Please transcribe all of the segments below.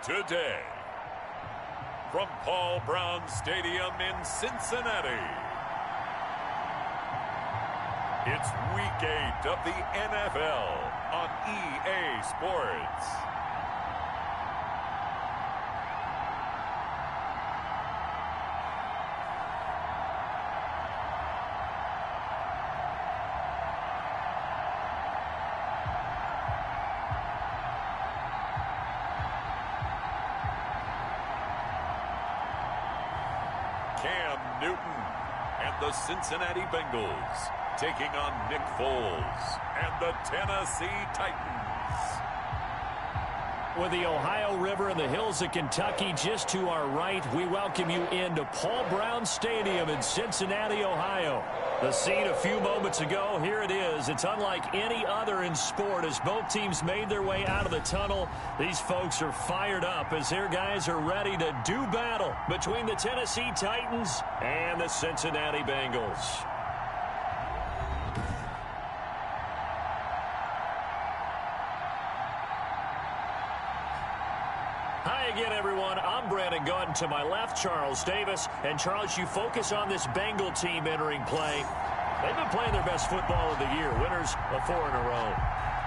Today, from Paul Brown Stadium in Cincinnati, it's Week 8 of the NFL on EA Sports. Cam Newton and the Cincinnati Bengals taking on Nick Foles and the Tennessee Titans. With the Ohio River and the hills of Kentucky just to our right, we welcome you into Paul Brown Stadium in Cincinnati, Ohio. The scene a few moments ago, here it is. It's unlike any other in sport as both teams made their way out of the tunnel. These folks are fired up as their guys are ready to do battle between the Tennessee Titans and the Cincinnati Bengals. Hi again, everyone. I'm Brandon Gaunt. To my left, Charles Davis. And, Charles, you focus on this Bengal team entering play. They've been playing their best football of the year. Winners of 4 in a row.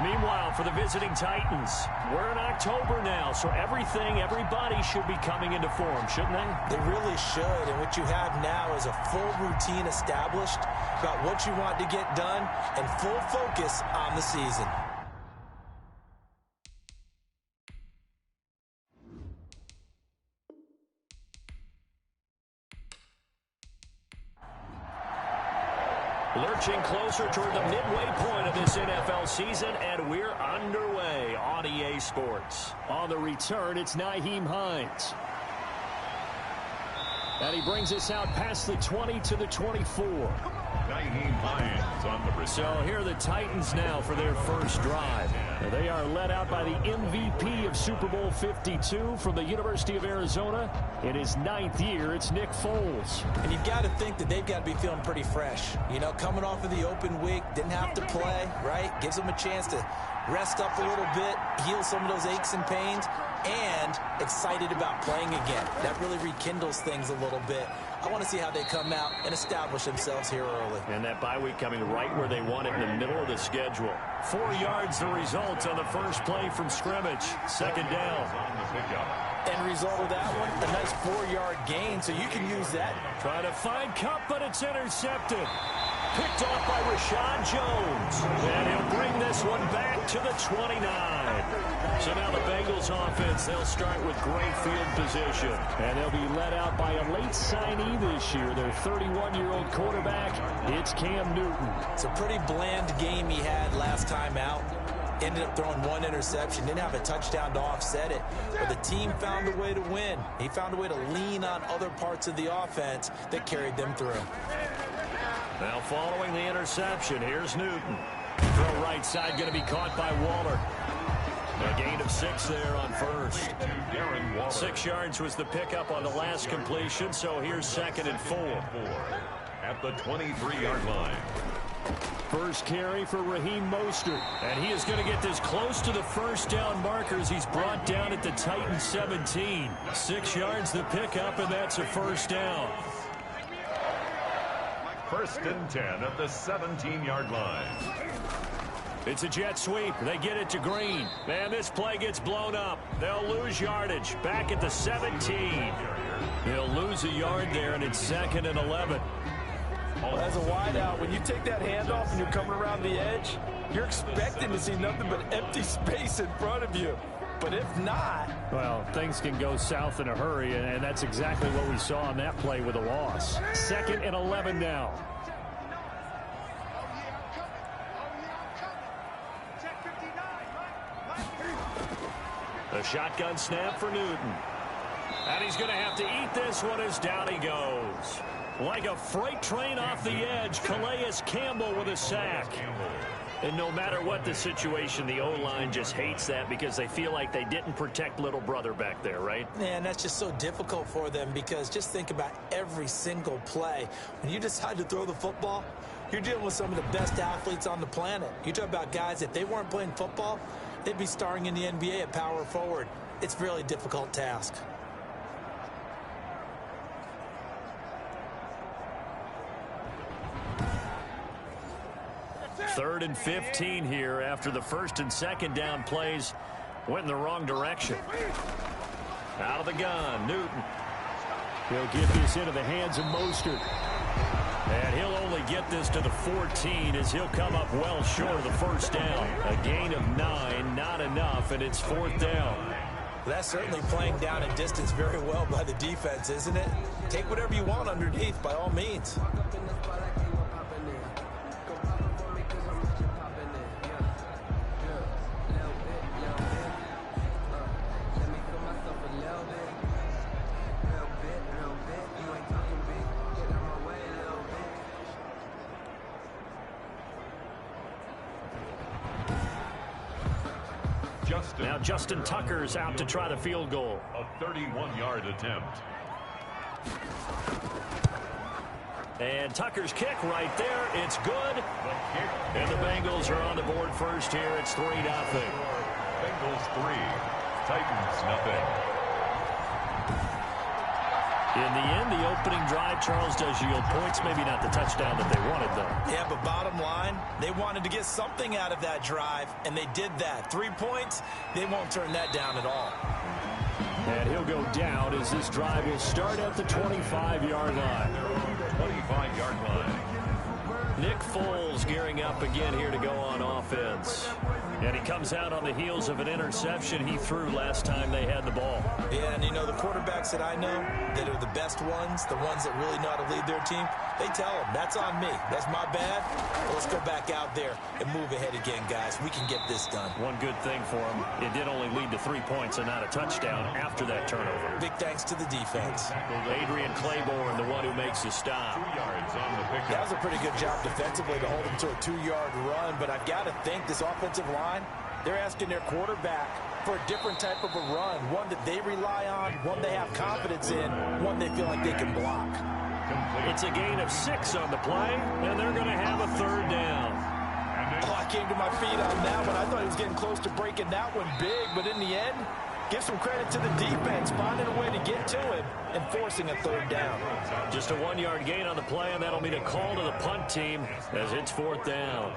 Meanwhile, for the visiting Titans, we're in October now, so everybody should be coming into form, shouldn't they? They really should, and what you have now is a full routine established about what you want to get done and full focus on the season. Lurching closer toward the midway point of this NFL season, and we're underway on EA Sports. On the return, it's Nyheim Hines. And he brings us out past the 20 to the 24. Nyheim Hines on the return. So here are the Titans now for their first drive. They are led out by the MVP of Super Bowl 52 from the University of Arizona. In his 9th year, it's Nick Foles. And you've got to think that they've got to be feeling pretty fresh. You know, coming off of the open week, didn't have to play, right? Gives them a chance to rest up a little bit, heal some of those aches and pains, and excited about playing again. That really rekindles things a little bit. I want to see how they come out and establish themselves here early. And that bye week coming right where they want it, in the middle of the schedule. 4 yards the result on the first play from scrimmage. Second down. End result of that one, a nice 4-yard gain, so you can use that. Trying to find Kupp, but it's intercepted. Picked off by Rashad Jones. And he'll bring this one back to the 29. So now the Bengals offense, they'll start with great field position. And they'll be led out by a late signee this year, their 31-year-old quarterback. It's Cam Newton. It's a pretty bland game he had last time out. Ended up throwing 1 interception, didn't have a touchdown to offset it. But the team found a way to win. He found a way to lean on other parts of the offense that carried them through. Now following the interception, here's Newton. Throw right side going to be caught by Waller. A gain of 6 there on first. 6 yards was the pickup on the last completion, so here's 2nd and 4. At the 23-yard line. First carry for Raheem Mostert. And he is going to get this close to the first down markers. He's brought down at the Titans 17. 6 yards the pickup, and that's a first down. 1st and 10 at the 17-yard line. It's a jet sweep. They get it to Green. Man, this play gets blown up. They'll lose yardage. Back at the 17. They'll lose a yard there, and it's 2nd and 11. Well, as a wideout, when you take that handoff and you're coming around the edge, you're expecting to see nothing but empty space in front of you. But if not... Well, things can go south in a hurry, and that's exactly what we saw on that play with a loss. 2nd and 11 now. The shotgun snap for Newton. And he's going to have to eat this one as down he goes. Like a freight train off the edge, Calais Campbell with a sack. And no matter what the situation, the O-line just hates that because they feel like they didn't protect little brother back there, right? Man, that's just so difficult for them because just think about every single play. When you decide to throw the football, you're dealing with some of the best athletes on the planet. You talk about guys, if they weren't playing football, they'd be starring in the NBA at power forward. it's a really difficult task. Third and 15 here after the first and second down plays went in the wrong direction. Out of the gun, Newton. He'll get this into the hands of Mostert. And he'll only get this to the 14 as he'll come up well short of the first down. A gain of 9, not enough, and it's fourth down. That's certainly playing down and distance very well by the defense, isn't it? Take whatever you want underneath, by all means. Now Justin Tucker's out to try the field goal. A 31-yard attempt. And Tucker's kick right there. It's good. And the Bengals are on the board first here. It's 3-0. Bengals 3, Titans nothing. In the end, the opening drive, Charles, does yield points. Maybe not the touchdown that they wanted, though. Yeah, but bottom line, they wanted to get something out of that drive, and they did that. 3 points, they won't turn that down at all. And he'll go down as this drive will start at the 25-yard line. 25-yard line. Nick Foles gearing up again here to go on offense. And he comes out on the heels of an interception he threw last time they had the ball. Yeah, and you know, the quarterbacks that I know that are the best ones, the ones that really know how to lead their team, they tell them, that's on me. That's my bad. Well, let's go back out there and move ahead again, guys. We can get this done. One good thing for him, it did only lead to 3 points and not a touchdown after that turnover. Big thanks to the defense. Adrian Claiborne, the one who makes the stop. 2 yards on the pickup. That was a pretty good job defensively to hold him to a 2-yard run, but I've got to think this offensive line, they're asking their quarterback for a different type of a run, one that they rely on, one they have confidence in, one they feel like they can block. It's a gain of 6 on the play, and they're going to have a third down. Oh, I came to my feet on that one. I thought he was getting close to breaking that one big, but in the end, give some credit to the defense, finding a way to get to him and forcing a third down. Just a 1-yard gain on the play, and that'll mean a call to the punt team as it's fourth down.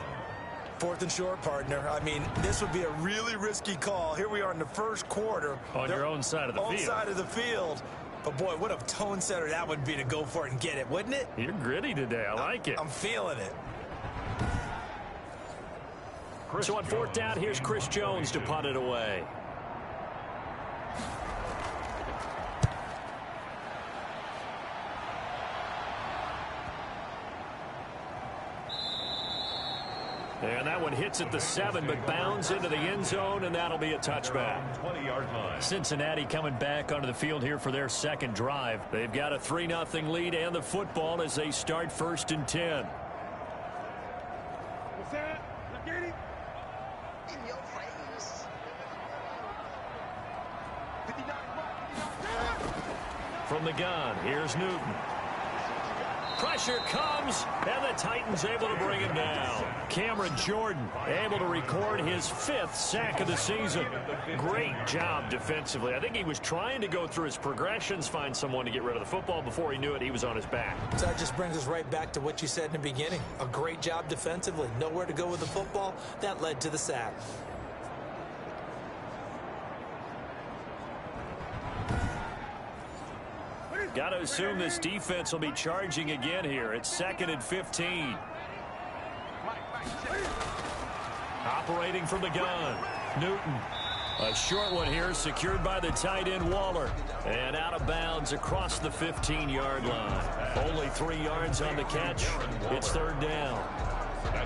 Fourth and short, partner. I mean, this would be a really risky call. Here we are in the first quarter. On your own side of the field. Own side of the field. But, boy, what a tone setter that would be to go for it and get it, wouldn't it? You're gritty today. I like it. I'm feeling it. So on fourth down, here's Chris Jones to punt it away. And that one hits at the 7, but bounds into the end zone, and that'll be a touchback. 20-yard line. Cincinnati coming back onto the field here for their second drive. They've got a 3-0 lead and the football as they start first and 10. What's that? You get it? In your face. 59. From the gun, here's Newton. Pressure comes, and the Titans able to bring him down. Cameron Jordan able to record his 5th sack of the season. Great job defensively. I think he was trying to go through his progressions, find someone to get rid of the football. Before he knew it, he was on his back. So that just brings us right back to what you said in the beginning. A great job defensively. Nowhere to go with the football. That led to the sack. Got to assume this defense will be charging again here. It's 2nd and 15. Operating from the gun. Newton. A short one here, secured by the tight end Waller. And out of bounds across the 15-yard line. Only 3 yards on the catch. It's third down.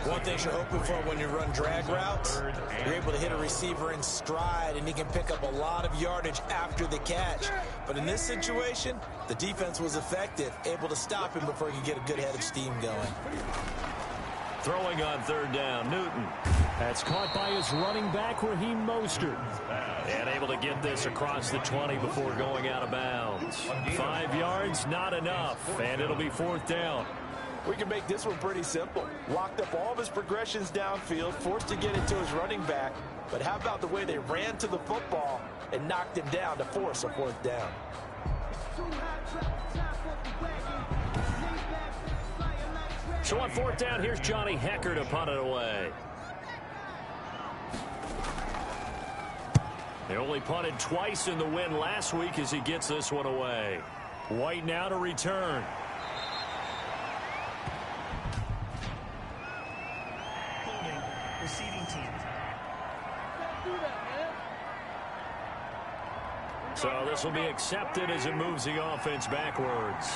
One thing you're hoping for when you run drag routes, you're able to hit a receiver in stride, and he can pick up a lot of yardage after the catch. But in this situation, the defense was effective, able to stop him before he could get a good head of steam going. Throwing on third down, Newton. That's caught by his running back, Raheem Mostert. And able to get this across the 20 before going out of bounds. 5 yards, not enough, and it'll be fourth down. We can make this one pretty simple. Locked up all of his progressions downfield, forced to get it to his running back. But how about the way they ran to the football and knocked him down to force a 4th down. So on 4th down, here's Johnny Hecker to punt it away. They only punted twice in the win last week as he gets this one away. White now to return. Receiving team. So this will be accepted as it moves the offense backwards.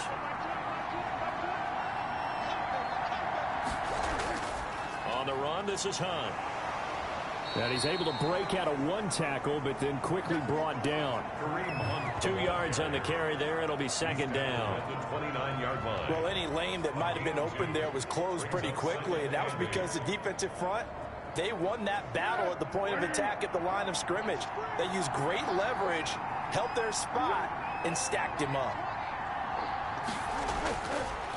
On the run, this is Hunt. And he's able to break out of 1 tackle, but then quickly brought down. 2 yards on the carry there. It'll be 2nd down. At the 29-yard line. Well, any lane that might have been open there was closed pretty quickly, and that was because the defensive front, they won that battle at the point of attack at the line of scrimmage. They used great leverage, held their spot, and stacked him up.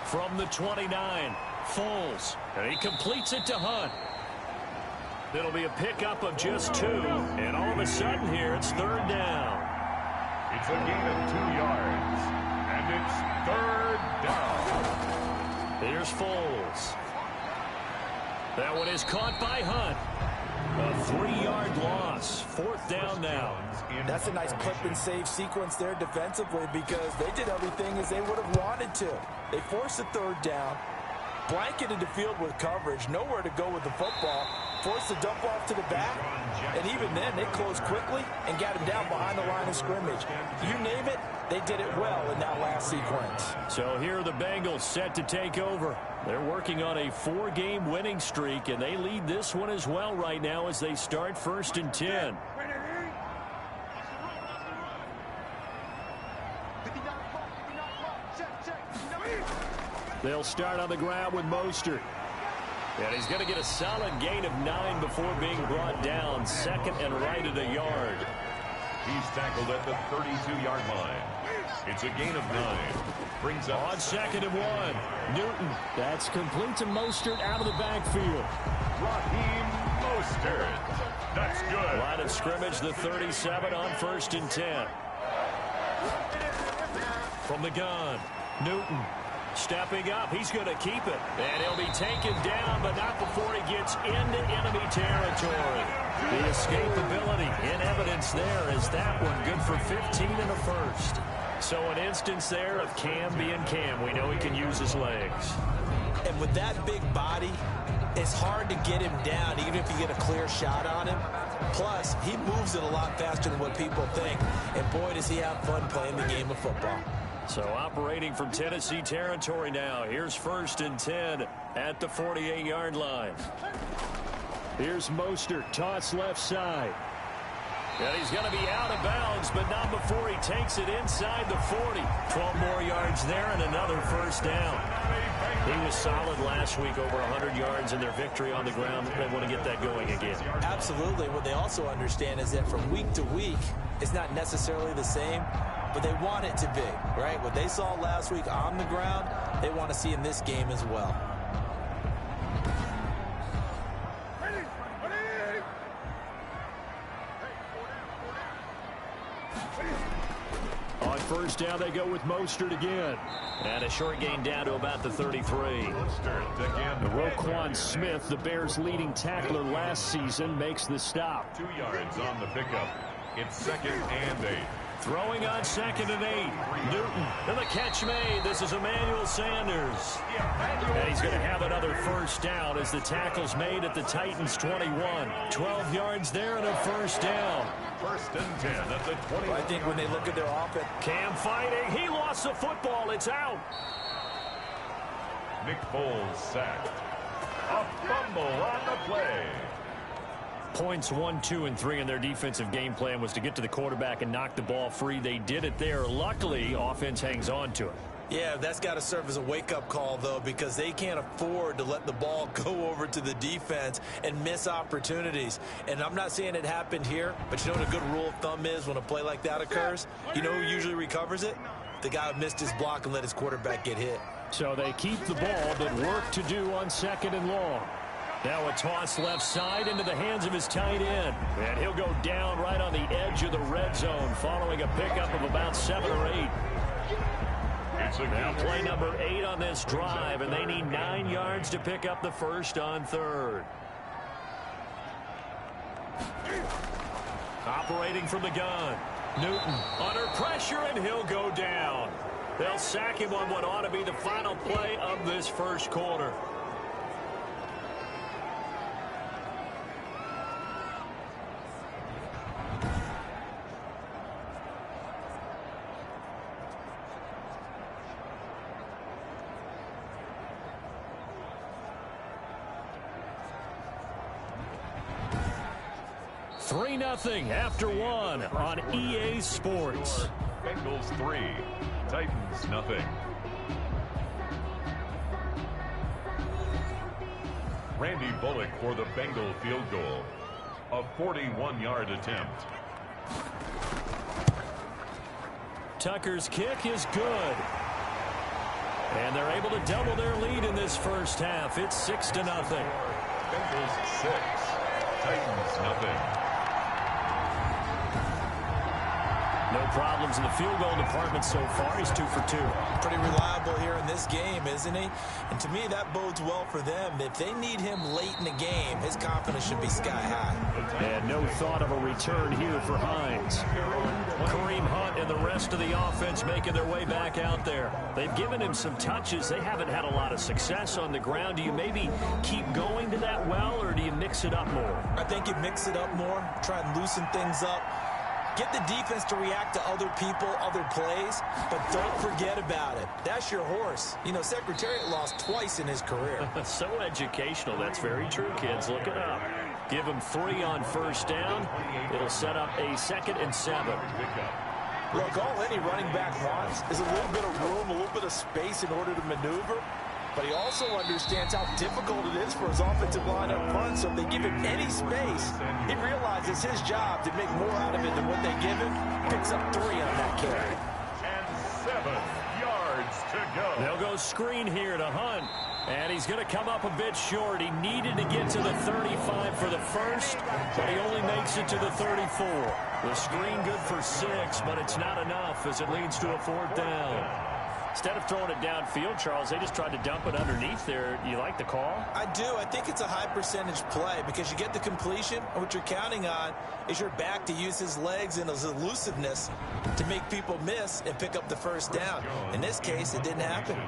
From the 29, Foles. And he completes it to Hunt. It'll be a pickup of just 2. And all of a sudden here, it's 3rd down. It's a gain of 2 yards. And it's 3rd down. Here's Foles. That one is caught by Hunt. A 3-yard loss. 4th down now. That's a nice clip and save sequence there defensively because they did everything as they would have wanted to. They forced a 3rd down, blanketed the field with coverage, nowhere to go with the football, forced the dump off to the back, and even then they closed quickly and got him down behind the line of scrimmage. You name it, they did it well in that last sequence. So here are the Bengals set to take over. They're working on a 4-game winning streak, and they lead this one as well right now as they start 1st and 10. They'll start on the ground with Mostert. And he's going to get a solid gain of 9 before being brought down. 2nd and right at a yard. He's tackled at the 32-yard line. It's a gain of 9. Brings up on 2nd and 1. Newton. That's complete to Mostert out of the backfield. Raheem Mostert. That's good. Line of scrimmage, the 37 on 1st and 10. From the gun, Newton. Stepping up, he's going to keep it. And he'll be taken down, but not before he gets into enemy territory. The escapability in evidence there is that one good for 15 and a 1st. So an instance there of Cam being Cam. We know he can use his legs. And with that big body, it's hard to get him down, even if you get a clear shot on him. Plus, he moves it a lot faster than what people think. And boy, does he have fun playing the game of football. So operating from Tennessee territory now. Here's 1st and 10 at the 48-yard line. Here's Mostert, toss left side. And he's going to be out of bounds, but not before he takes it inside the 40. 12 more yards there and another 1st down. He was solid last week, over 100 yards in their victory on the ground. They want to get that going again. Absolutely. What they also understand is that from week to week, it's not necessarily the same, but they want it to be, right? What they saw last week on the ground, they want to see in this game as well. On 1st down, they go with Mostert again. And a short gain down to about the 33. Mostert again. Roquan Smith, the Bears' leading tackler last season, makes the stop. 2 yards on the pickup. It's 2nd and 8. Throwing on 2nd and 8. Newton. And the catch made. This is Emmanuel Sanders. And he's going to have another 1st down as the tackle's made at the Titans' 21. 12 yards there and a 1st down. 1st and 10 at the 20. I think when they look at their offense. Cam fighting. He lost the football. It's out. Nick Foles sacked. A fumble on the play. Points 1, 2, and 3 in their defensive game plan was to get to the quarterback and knock the ball free. They did it there. Luckily, offense hangs on to it. Yeah, that's got to serve as a wake-up call, though, because they can't afford to let the ball go over to the defense and miss opportunities. And I'm not saying it happened here, but you know what a good rule of thumb is when a play like that occurs? You know who usually recovers it? The guy who missed his block and let his quarterback get hit. So they keep the ball, but work to do on 2nd and long. Now a toss left side into the hands of his tight end. And he'll go down right on the edge of the red zone following a pickup of about 7 or 8. Now play number 8 on this drive, and they need 9 yards to pick up the first on third. Operating from the gun. Newton under pressure, and he'll go down. They'll sack him on what ought to be the final play of this first quarter. Three 3-0 after 1 on EA Sports. Bengals 3, Titans 0. Randy Bullock for the Bengal field goal. A 41-yard attempt. Tucker's kick is good. And they're able to double their lead in this first half. It's 6-0. Bengals 6, Titans 0. No problems in the field goal department so far. He's 2 for 2. Pretty reliable here in this game, isn't he? And to me, that bodes well for them. If they need him late in the game, his confidence should be sky high. And no thought of a return here for Hines. Kareem Hunt and the rest of the offense making their way back out there. They've given him some touches. They haven't had a lot of success on the ground. Do you maybe keep going to that well, or do you mix it up more? I think you mix it up more, try and loosen things up. Get the defense to react to other people, other plays, but don't forget about it. That's your horse. You know, Secretariat lost twice in his career. So educational. That's very true, kids. Look it up. Give him 3 on first down. It'll set up a 2nd and 7. Look, all any running back wants is a little bit of room, a little bit of space in order to maneuver. But he also understands how difficult it is for his offensive line up front. So if they give him any space, he realizes his job to make more out of it than what they give him. Picks up 3 on that carry. And 7 yards to go. They'll go screen here to Hunt. And he's going to come up a bit short. He needed to get to the 35 for the first, but he only makes it to the 34. The screen good for 6, but it's not enough as it leads to a 4th down. Instead of throwing it downfield, Charles, they just tried to dump it underneath there. You like the call? I do. I think it's a high percentage play because you get the completion, and what you're counting on is your back to use his legs and his elusiveness to make people miss and pick up the first down. In this case, it didn't happen.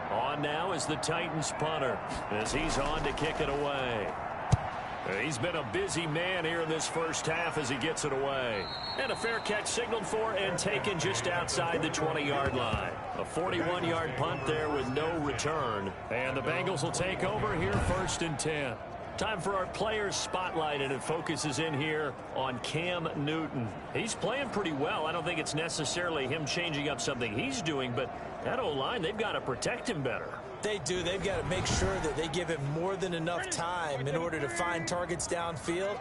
On now is the Titans punter as he's on to kick it away. He's been a busy man here in this first half as he gets it away. And a fair catch signaled for and taken just outside the 20-yard line. A 41-yard punt there with no return. And the Bengals will take over here 1st and 10. Time for our players spotlight, and it focuses in here on Cam Newton. He's playing pretty well. I don't think it's necessarily him changing up something he's doing, but that O-line, they've got to protect him better. They do. They've got to make sure that they give him more than enough time in order to find targets downfield.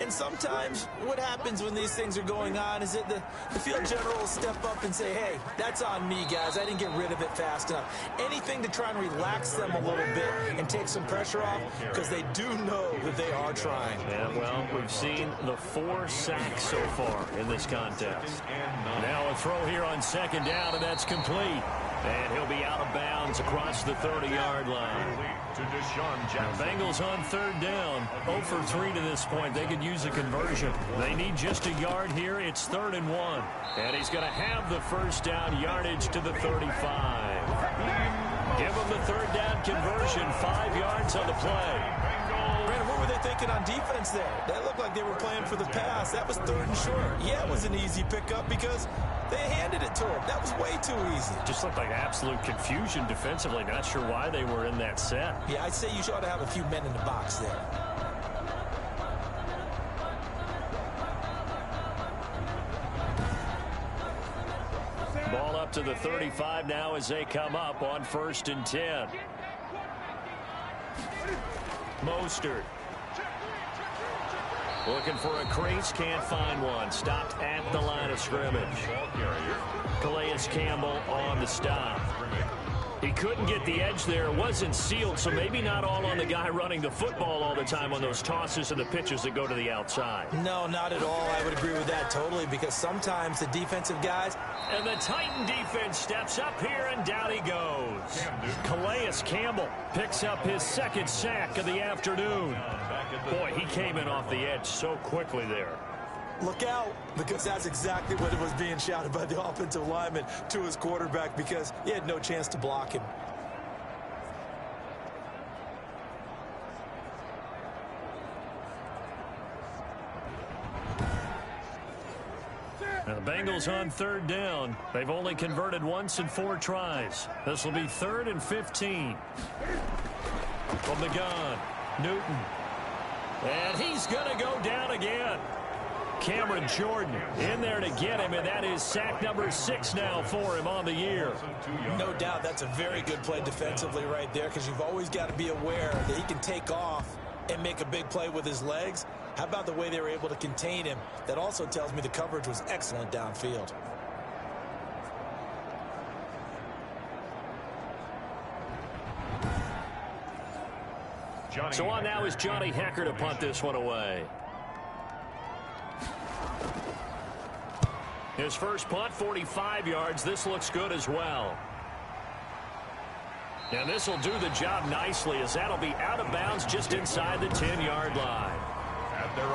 And sometimes what happens when these things are going on is that the field general will step up and say, hey, that's on me, guys. I didn't get rid of it fast enough. Anything to try and relax them a little bit and take some pressure off, because they do know that they are trying. Yeah, well, we've seen the 4 sacks so far in this contest. Now a throw here on 2nd down, and that's complete. And he'll be out of bounds across the 30-yard line. Bengals on 3rd down. 0 for 3 to this point. They could use a conversion. They need just a yard here. It's 3rd and 1. And he's going to have the first down yardage to the 35. Give him the 3rd down conversion. 5 yards on the play. Brandon, what were they thinking on defense there? That looked like they were playing for the pass. That was 3rd and short. Yeah, it was an easy pickup because they handed it to him. That was way too easy. Just looked like absolute confusion defensively. Not sure why they were in that set. Yeah, I'd say you ought to have a few men in the box there. Ball up to the 35 now as they come up on 1st and 10. Mostert. Looking for a crease, can't find one. Stopped at the line of scrimmage. Calais Campbell on the stop. He couldn't get the edge there. It wasn't sealed, so maybe not all on the guy running the football all the time on those tosses and the pitches that go to the outside. No, not at all. I would agree with that totally, because sometimes the defensive guys... And the Titan defense steps up here, and down he goes. Calais Campbell picks up his second sack of the afternoon. Boy, he came in off the edge so quickly there. Look out, because that's exactly what it was being shouted by the offensive lineman to his quarterback, because he had no chance to block him. Now the Bengals on third down. They've only converted once in 4 tries. This will be 3rd and 15. From the gun, Newton. And he's going to go down again. Cameron Jordan in there to get him, and that is sack number 6 now for him on the year. No doubt that's a very good play defensively right there, because you've always got to be aware that he can take off and make a big play with his legs. How about the way they were able to contain him? That also tells me the coverage was excellent downfield. So on now is Johnny Hecker to punt this one away. His first punt, 45 yards. This looks good as well. And this will do the job nicely, as that'll be out of bounds just inside the 10-yard line.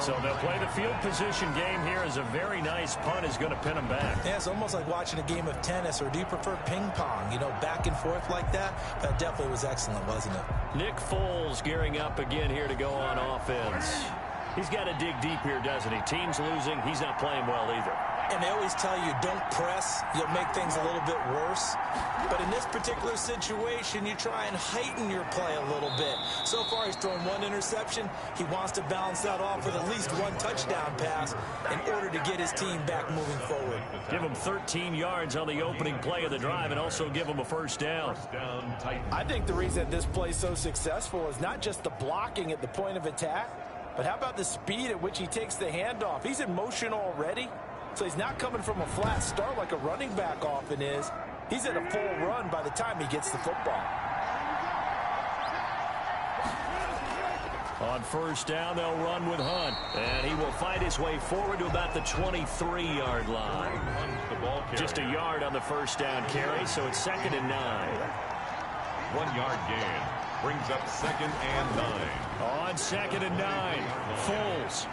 So they'll play the field position game here, as a very nice punt is going to pin them back. Yeah, it's almost like watching a game of tennis, or do you prefer ping pong? You know, back and forth like that? That definitely was excellent, wasn't it? Nick Foles gearing up again here to go on offense. He's got to dig deep here, doesn't he? Team's losing. He's not playing well either. And they always tell you, don't press. You'll make things a little bit worse. But in this particular situation, you try and heighten your play a little bit. So far, he's thrown 1 interception. He wants to balance that off with at least 1 touchdown pass in order to get his team back moving forward. Give him 13 yards on the opening play of the drive, and also give him a first down. I think the reason this play is so successful is not just the blocking at the point of attack, but how about the speed at which he takes the handoff? He's in motion already. So he's not coming from a flat start like a running back often is. He's at a full run by the time he gets the football. On first down, they'll run with Hunt. And he will find his way forward to about the 23-yard line. Just a yard on the first down carry, so it's 2nd and 9. 1-yard gain brings up 2nd and 9. On 2nd and 9, Foles.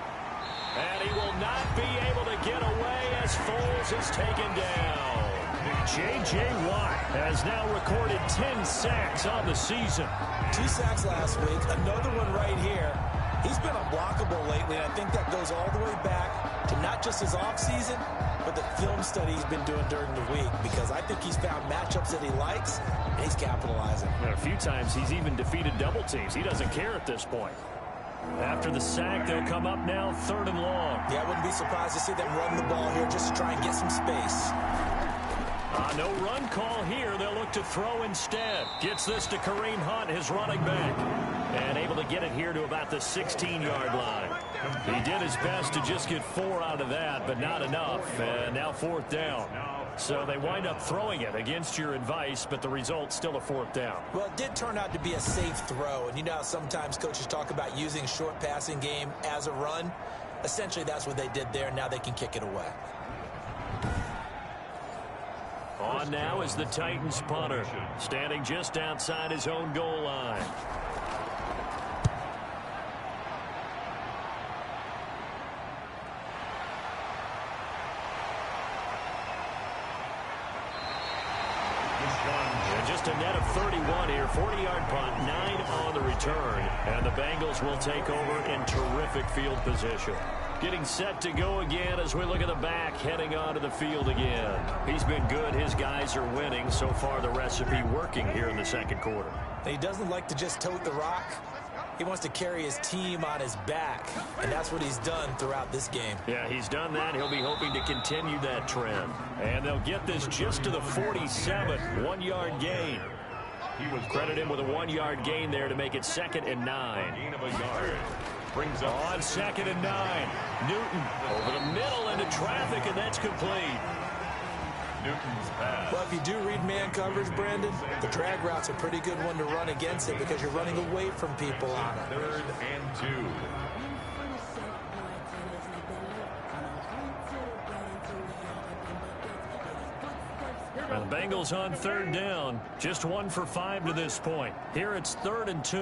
And he will not be able to get away as Foles is taken down. J.J. Watt has now recorded 10 sacks on the season. 2 sacks last week, another one right here. He's been unblockable lately, and I think that goes all the way back to not just his offseason, but the film study he's been doing during the week, because I think he's found matchups that he likes, and he's capitalizing. And a few times he's even defeated double teams. He doesn't care at this point. After the sack, they'll come up now 3rd and long. Yeah, I wouldn't be surprised to see them run the ball here just to try and get some space. No run call here. They'll look to throw instead. Gets this to Kareem Hunt, his running back. And able to get it here to about the 16-yard line. He did his best to just get 4 out of that, but not enough. And now 4th down. So they wind up throwing it against your advice, but the result's still a 4th down. Well, it did turn out to be a safe throw. And you know how sometimes coaches talk about using short passing game as a run? Essentially, that's what they did there. Now they can kick it away. On now is the Titans punter, standing just outside his own goal line. And just a net of 31 here, 40-yard punt, 9 on the return. And the Bengals will take over in terrific field position. Getting set to go again as we look at the back, heading onto the field again. He's been good. His guys are winning. So far, the recipe working here in the 2nd quarter. He doesn't like to just tote the rock. He wants to carry his team on his back, and that's what he's done throughout this game. Yeah, he's done that. He'll be hoping to continue that trend. And they'll get this just to the 47, 1-yard gain. Credit him with a 1-yard gain there to make it 2nd and 9. Gain of a yard. Brings up on 2nd and 9. Newton over the middle into traffic, and that's complete. Newton's pass. Well, if you do read man coverage, Brandon, the drag route's a pretty good one to run against it because you're running away from people on it. 3rd and 2. And the Bengals on 3rd down. Just 1 for 5 to this point. Here it's 3rd and 2.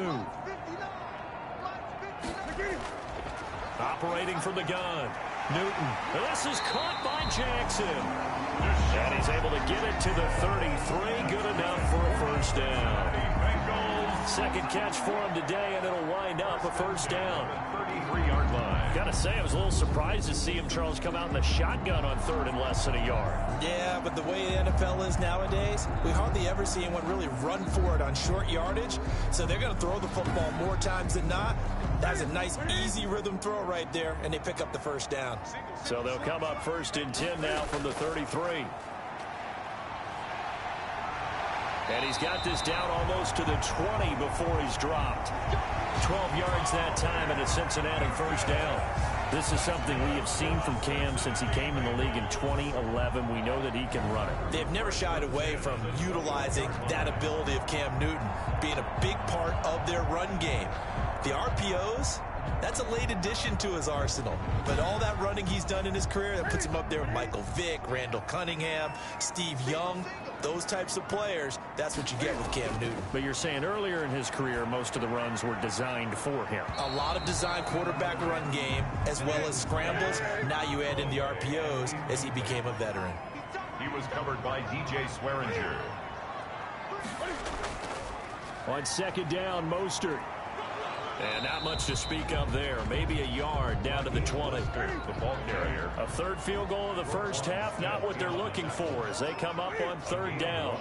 Operating from the gun. Newton. This is caught by Jackson. And he's able to get it to the 33. Good enough for a first down. Second catch for him today, and it'll wind up a first down. 33-yard line. Got to say, I was a little surprised to see him, Charles, come out in the shotgun on 3rd and less than a yard. Yeah, but the way the NFL is nowadays, we hardly ever see anyone really run for it on short yardage. So they're going to throw the football more times than not. That's a nice, easy rhythm throw right there, and they pick up the first down. So they'll come up 1st and 10 now from the 33. And he's got this down almost to the 20 before he's dropped. 12 yards that time and a Cincinnati first down. This is something we have seen from Cam since he came in the league in 2011. We know that he can run it. They've never shied away from utilizing that ability of Cam Newton being a big part of their run game. The RPOs, that's a late addition to his arsenal. But all that running he's done in his career, that puts him up there with Michael Vick, Randall Cunningham, Steve Young. Those types of players, that's what you get with Cam Newton. But you're saying earlier in his career, most of the runs were designed for him. A lot of designed quarterback run game, as well as scrambles. Now you add in the RPOs as he became a veteran. He was covered by DJ Swearinger. On 2nd down, Mostert. And not much to speak of there. Maybe a yard down to the 20. The ball carrier. A 3rd field goal of the first half. Not what they're looking for as they come up on 3rd down.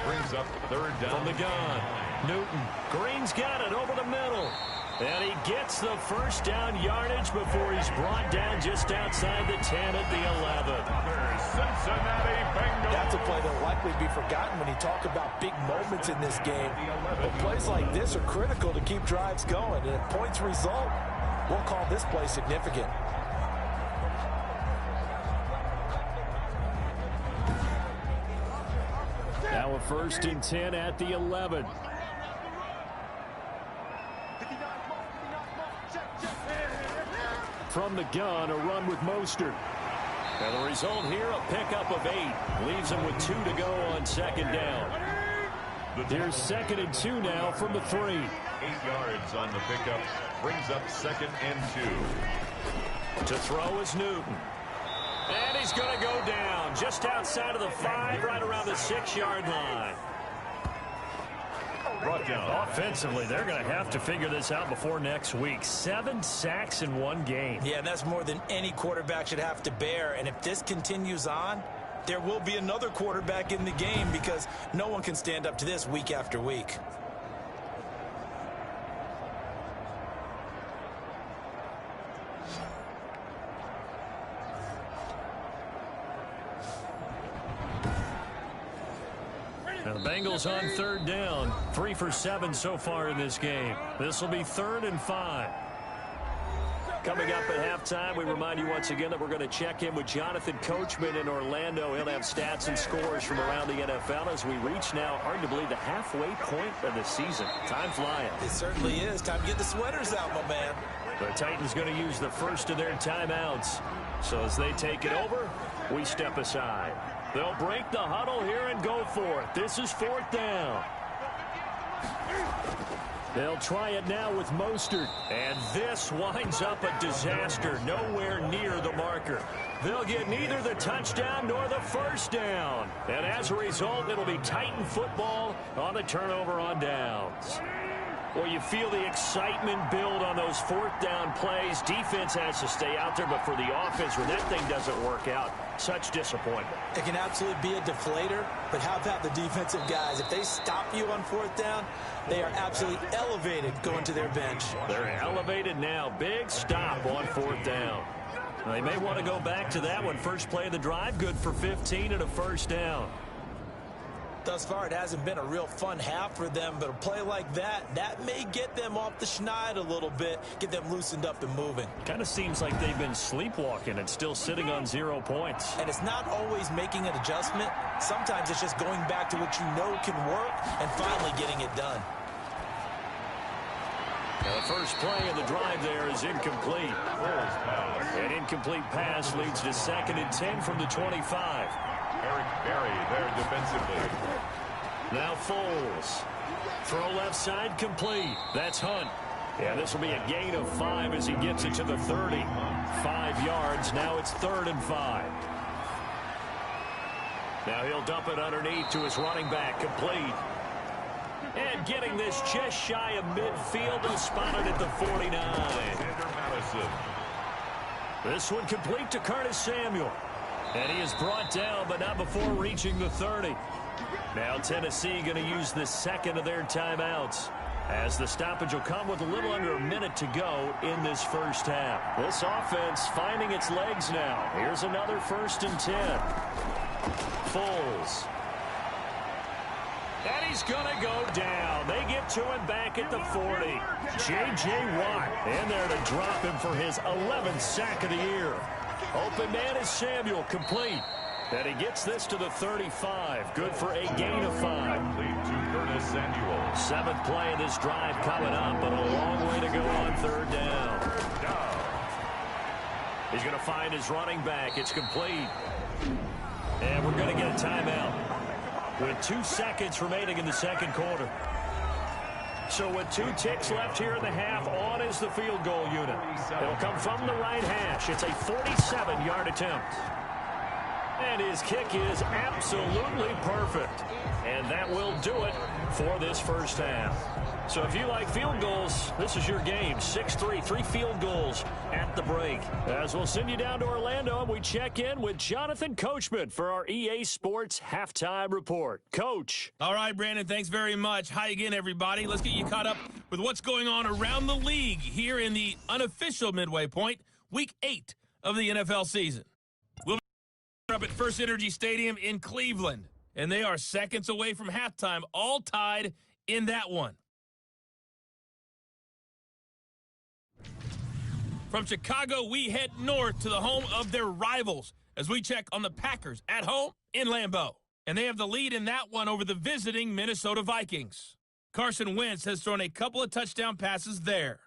Brings up 3rd down. From the gun. Newton. Green's got it over the middle. And he gets the first down yardage before he's brought down just outside the 10 at the 11. Cincinnati Bengals. That's a play that will likely be forgotten when you talk about big moments in this game. But plays like this are critical to keep drives going. And if points result, we'll call this play significant. Now a 1st and 10 at the 11. From the gun, a run with Mostert. And the result here, a pickup of 8. Leaves him with 2 to go on 2nd down. Here's 2nd and 2 now from the 3. 8 yards on the pickup. Brings up 2nd and 2. To throw is Newton. And he's going to go down just outside of the 5, right around the 6-yard line. Brought down. Offensively, they're going to have to figure this out before next week. 7 sacks in one game. Yeah, and that's more than any quarterback should have to bear. And if this continues on, there will be another quarterback in the game because no one can stand up to this week after week. Now the Bengals on 3rd down. 3 for 7 so far in this game. This will be 3rd and 5. Coming up at halftime, we remind you once again that we're going to check in with Jonathan Coachman in Orlando. He'll have stats and scores from around the NFL as we reach now, hard to believe, the halfway point of the season. Time flying. It certainly is. Time to get the sweaters out, my man. The Titans going to use the first of their timeouts. So as they take it over, we step aside. They'll break the huddle here and go for it. This is 4th down. They'll try it now with Mostert. And this winds up a disaster. Nowhere near the marker. They'll get neither the touchdown nor the first down. And as a result, it'll be Titan football on the turnover on downs. Well, you feel the excitement build on those 4th down plays. Defense has to stay out there, but for the offense, when that thing doesn't work out, such disappointment. It can absolutely be a deflator, but how about the defensive guys? If they stop you on 4th down, they are absolutely elevated going to their bench. They're elevated now. Big stop on 4th down. They may want to go back to that one. First play of the drive, good for 15 and a first down. thus far, it hasn't been a real fun half for them, but a play like that may get them off the schneid a little bit, get them loosened up and moving. Kind of seems like they've been sleepwalking and still sitting on 0 points. And it's not always making an adjustment. Sometimes it's just going back to what you know can work and finally getting it done. Now the first play of the drive there is incomplete. An incomplete pass leads to 2nd and 10 from the 25. Eric Berry there defensively. Now Foles. Throw left side complete. That's Hunt. Yeah, this will be a gain of 5 as he gets it to the 30. 5 yards. Now it's 3rd and 5. Now he'll dump it underneath to his running back. Complete. And getting this just shy of midfield and spotted at the 49. This one complete to Curtis Samuel. And he is brought down, but not before reaching the 30. Now Tennessee going to use the 2nd of their timeouts, as the stoppage will come with a little under a minute to go in this first half. This offense finding its legs now. Here's another 1st and 10. Foles. And he's going to go down. They get to him back at the 40. J.J. Watt in there to drop him for his 11th sack of the year. Open man is Samuel, complete. And he gets this to the 35. Good for a gain of 5. 7th play of this drive coming up, but a long way to go on 3rd down. He's going to find his running back. It's complete. And we're going to get a timeout with 2 seconds remaining in the 2nd quarter. So with 2 ticks left here in the half, on is the field goal unit. It'll come from the right hash. It's a 47-yard attempt. And his kick is absolutely perfect. And that will do it for this first half. So if you like field goals, this is your game. 6-3, 3 field goals at the break. As we'll send you down to Orlando, and we check in with Jonathan Coachman for our EA Sports Halftime Report. Coach. All right, Brandon, thanks very much. Hi again, everybody. Let's get you caught up with what's going on around the league here in the unofficial midway point, Week 8 of the NFL season. We'll be up at First Energy Stadium in Cleveland, and they are seconds away from halftime, all tied in that one. From Chicago, we head north to the home of their rivals as we check on the Packers at home in Lambeau. And they have the lead in that one over the visiting Minnesota Vikings. Carson Wentz has thrown a couple of touchdown passes there.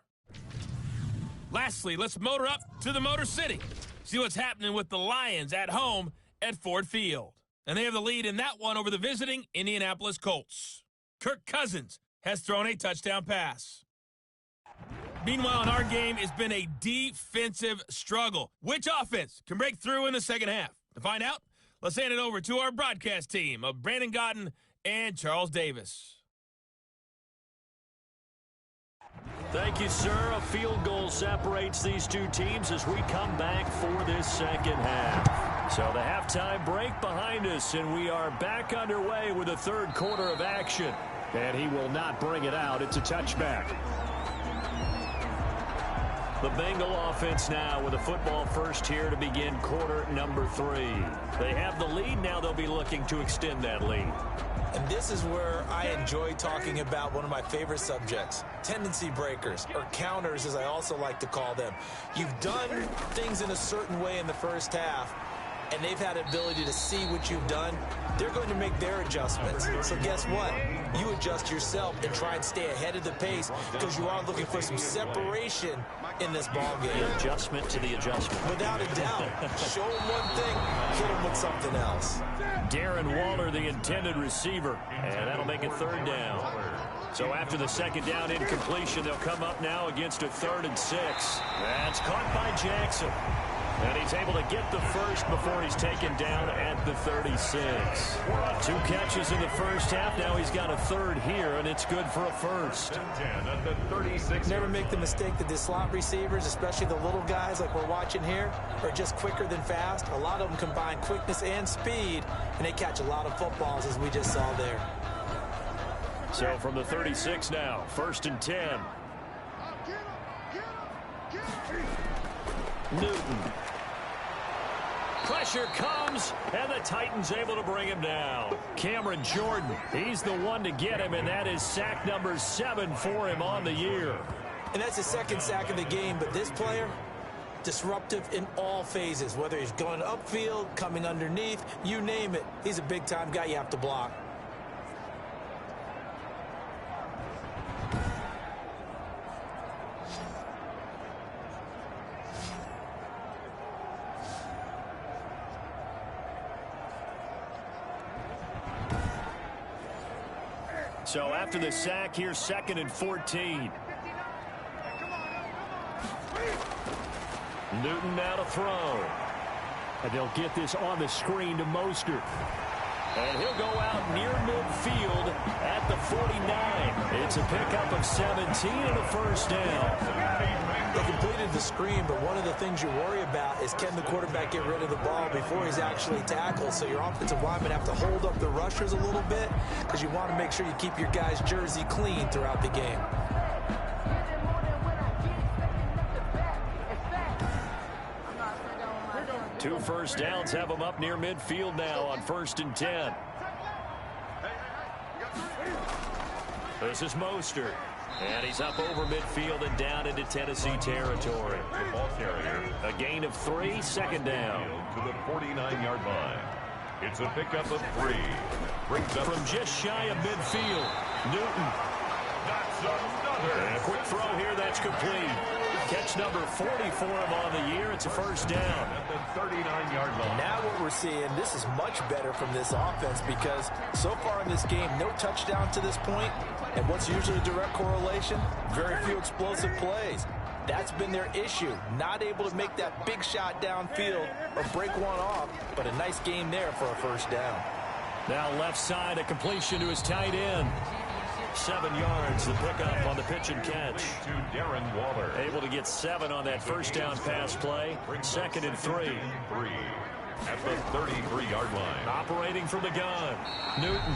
Lastly, let's motor up to the Motor City. See what's happening with the Lions at home at Ford Field. And they have the lead in that one over the visiting Indianapolis Colts. Kirk Cousins has thrown a touchdown pass. Meanwhile, in our game, it's been a defensive struggle. Which offense can break through in the second half? To find out, let's hand it over to our broadcast team of Brandon Godden and Charles Davis. Thank you, sir. A field goal separates these two teams as we come back for this second half. So the halftime break behind us, and we are back underway with the 3rd quarter of action. And he will not bring it out. It's a touchback. The Bengal offense now with a football first here to begin quarter number 3. They have the lead. Now they'll be looking to extend that lead. And this is where I enjoy talking about one of my favorite subjects, tendency breakers, or counters as I also like to call them. You've done things in a certain way in the first half, and they've had the ability to see what you've done. They're going to make their adjustments. So guess what? You adjust yourself and try and stay ahead of the pace because you are looking for some separation in this ball game. The adjustment to the adjustment. Without a doubt. Show them one thing, hit them with something else. Darren Waller, the intended receiver, and that'll make it 3rd down. So after the 2nd down incompletion, they'll come up now against a 3rd and 6. That's caught by Jackson. And he's able to get the first before he's taken down at the 36. 2 catches in the first half. Now he's got a 3rd here, and it's good for a first. At the 36. Never make the mistake that the slot receivers, especially the little guys like we're watching here, are just quicker than fast. A lot of them combine quickness and speed, and they catch a lot of footballs, as we just saw there. So from the 36 now, 1st and 10. Newton. Pressure comes, and the Titans able to bring him down. Cameron Jordan, he's the one to get him, and that is sack number 7 for him on the year. And that's his second sack of the game, but this player, disruptive in all phases, whether he's going upfield, coming underneath, you name it. He's a big-time guy you have to block. So after the sack, here's 2nd and 14. Newton now to throw. And they'll get this on the screen to Mostert. And he'll go out near midfield at the 49. It's a pickup of 17 and a first down. They completed the screen, but one of the things you worry about is can the quarterback get rid of the ball before he's actually tackled. So your offensive linemen have to hold up the rushers a little bit because you want to make sure you keep your guy's jersey clean throughout the game. Two first downs have them up near midfield now on 1st and 10. This is Mostert. And he's up over midfield and down into Tennessee territory. The ball carrier. A gain of 3, 2nd down. To the 49-yard line. It's a pickup of 3. Brings up from just shy of midfield. Newton. That's another. And a quick throw here that's complete. Catch number 40 for him on the year. It's a first down. At the 39-yard line. Now what we're seeing, this is much better from this offense because so far in this game, no touchdown to this point. And what's usually a direct correlation? Very few explosive plays. That's been their issue. Not able to make that big shot downfield or break one off, but a nice game there for a first down. Now left side, a completion to his tight end. 7 yards, the pickup on the pitch and catch. To Darren Waller. Able to get 7 on that first down pass play. 2nd and 3. At the 33-yard line. Operating from the gun. Newton.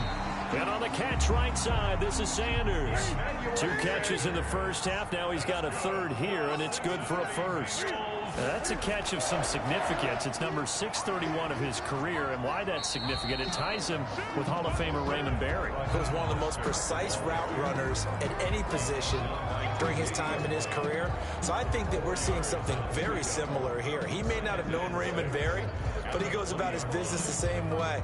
And on the catch right side, this is Sanders. 2 catches in the first half. Now he's got a 3rd here, and it's good for a first. Now that's a catch of some significance. It's number 631 of his career, and why that's significant, it ties him with Hall of Famer Raymond Berry. He was one of the most precise route runners at any position during his time in his career. So I think that we're seeing something very similar here. He may not have known Raymond Berry, but he goes about his business the same way.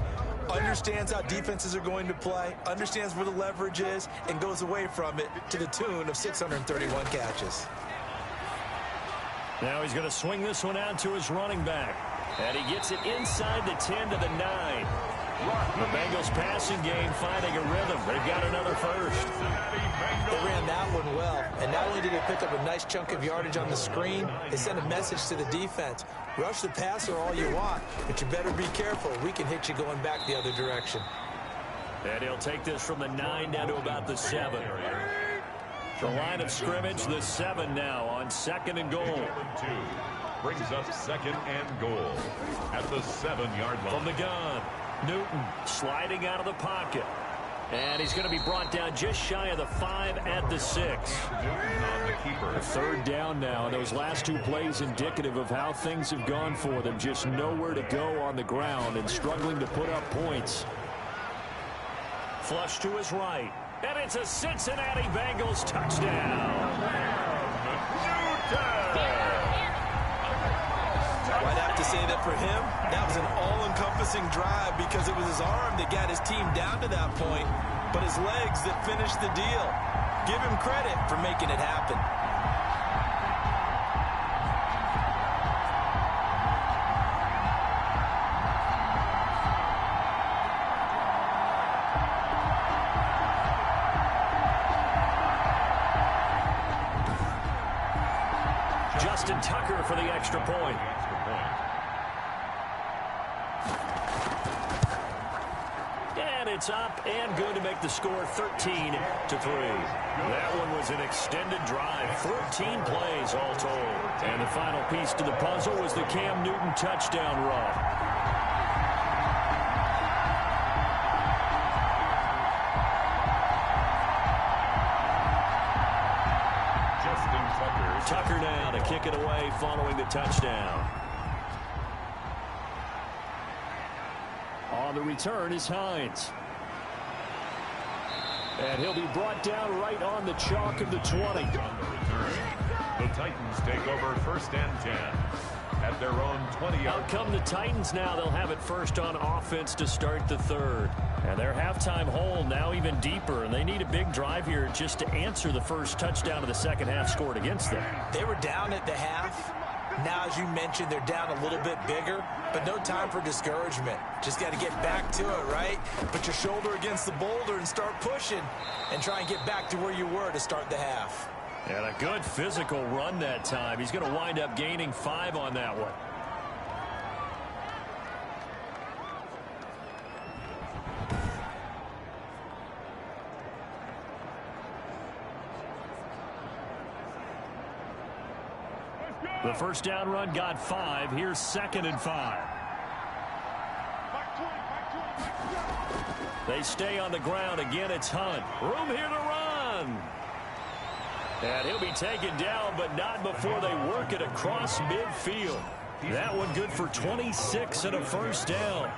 Understands how defenses are going to play, understands where the leverage is, and goes away from it to the tune of 631 catches. Now he's going to swing this one out to his running back. And he gets it inside the 10 to the 9. The Bengals passing game finding a rhythm. They've got another first. They ran that one well. And not only did they pick up a nice chunk of yardage on the screen, they sent a message to the defense. Rush the passer all you want, but you better be careful. We can hit you going back the other direction. And he'll take this from the 9 down to about the 7. The line of scrimmage, the 7 now on 2nd and goal. 2 brings up 2nd and goal at the 7-yard line. From the gun, Newton sliding out of the pocket. And he's going to be brought down just shy of the 5 at the 6. Newton on the keeper. 3rd down now. And those last 2 plays indicative of how things have gone for them. Just nowhere to go on the ground and struggling to put up points. Flush to his right. And it's a Cincinnati Bengals touchdown. I'd have to say that for him, that was an all-encompassing drive because it was his arm that got his team down to that point, but his legs that finished the deal. Give him credit for making it happen. Tucker for the extra point. And it's up and good to make the score 13-3. That one was an extended drive, 14 plays all told. And the final piece to the puzzle was the Cam Newton touchdown run. Tucker now to kick it away following the touchdown. On the return is Hines. And he'll be brought down right on the chalk of the 20. On the return, the Titans take over 1st and 10 at their own 20-yard. Out come the Titans now. They'll have it first on offense to start the third. And their halftime hole now even deeper, and they need a big drive here just to answer the first touchdown of the second half scored against them. They were down at the half. Now, as you mentioned, they're down a little bit bigger, but no time for discouragement. Just got to get back to it, right? Put your shoulder against the boulder and start pushing and try and get back to where you were to start the half. And a good physical run that time. He's going to wind up gaining 5 on that one. The first down run got 5. Here's 2nd and 5. They stay on the ground. Again, it's Hunt. Room here to run. And he'll be taken down, but not before they work it across midfield. That one good for 26 and a first down.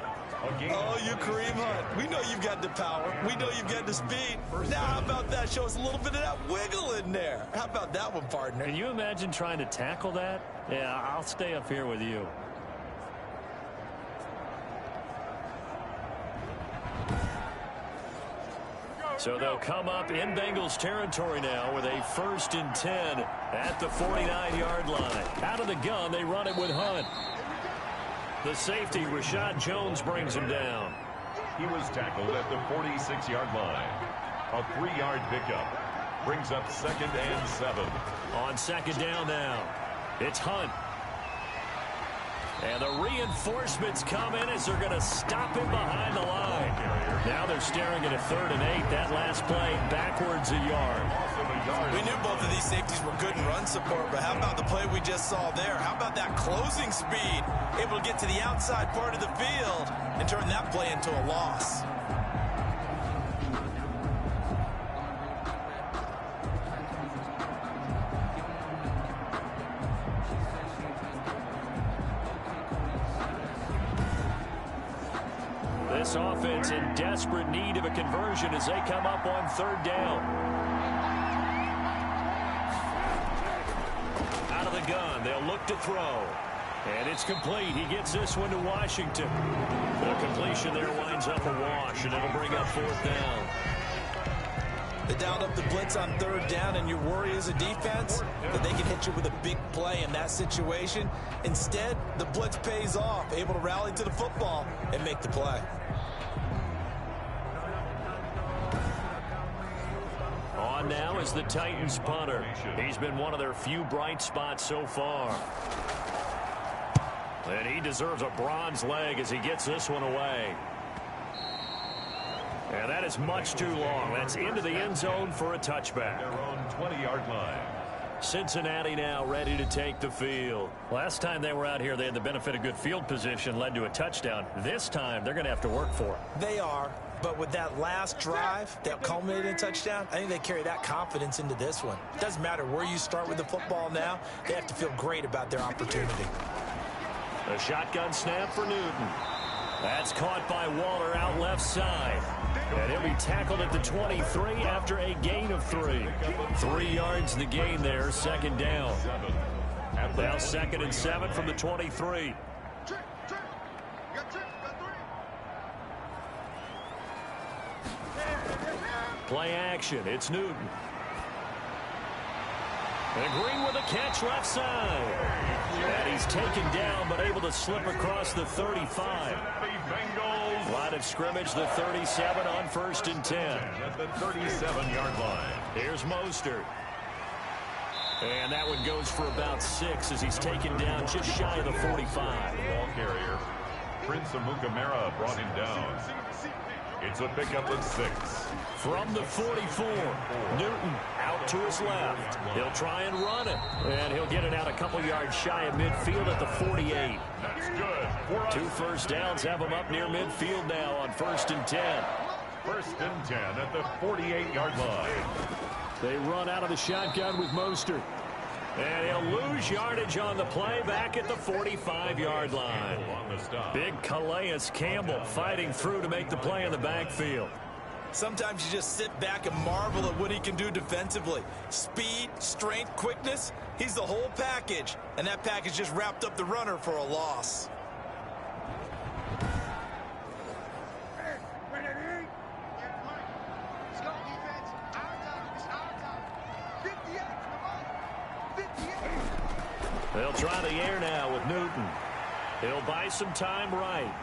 Oh, you Kareem Hunt. We know you've got the power. We know you've got the speed. Now, how about that? Show us a little bit of that wiggle in there. How about that one, partner? Can you imagine trying to tackle that? Yeah, I'll stay up here with you. So they'll come up in Bengals territory now with a 1st and 10 at the 49-yard line. Out of the gun, they run it with Hunt. The safety, Rashad Jones, brings him down. He was tackled at the 46-yard line. A 3-yard pickup brings up 2nd and 7. On 2nd down now, it's Hunt. And the reinforcements come in as they're going to stop him behind the line. Now they're staring at a 3rd and 8. That last play backwards a yard. We knew both of these safeties were good in run support, but how about the play we just saw there? How about that closing speed? Able to get to the outside part of the field and turn that play into a loss. This offense in desperate need of a conversion as they come up on 3rd down. Out of the gun, they'll look to throw. And it's complete. He gets this one to Washington. The completion there winds up a wash, and it'll bring up 4th down. They dialed up the blitz on 3rd down, and your worry as a defense that they can hit you with a big play in that situation. Instead, the blitz pays off, able to rally to the football and make the play. On now is the Titans punter. He's been one of their few bright spots so far. And he deserves a bronze leg as he gets this one away. And that is much too long. That's into the end zone for a touchback. Their own 20-yard line. Cincinnati now ready to take the field. Last time they were out here, they had the benefit of good field position, led to a touchdown. This time, they're going to have to work for it. They are, but with that last drive that culminated in a touchdown, I think they carry that confidence into this one. It doesn't matter where you start with the football now. They have to feel great about their opportunity. A shotgun snap for Newton. That's caught by Waller out left side. And he'll be tackled at the 23 after a gain of 3. 3 yards the gain there, 2nd down. Now 2nd and 7 from the 23. Play action, it's Newton. And Green with a catch left side. And he's taken down but able to slip across the 35. Line of scrimmage, the 37 on 1st and 10. At the 37-yard line. Here's Mostert. And that one goes for about 6 as he's taken down just shy of the 45. Ball carrier. Prince Amukamara brought him down. It's a pickup of 6. From the 44, Newton out to his left. He'll try and run it. And he'll get it out a couple yards shy of midfield at the 48. That's good. 2 first downs have him up near midfield now on 1st and 10. 1st and 10 at the 48-yard line. They run out of the shotgun with Mostert. And he'll lose yardage on the play back at the 45-yard line. Big Calais Campbell fighting through to make the play in the backfield. Sometimes you just sit back and marvel at what he can do defensively. Speed, strength, quickness, he's the whole package. And that package just wrapped up the runner for a loss. They'll try the air now with Newton. He'll buy some time right.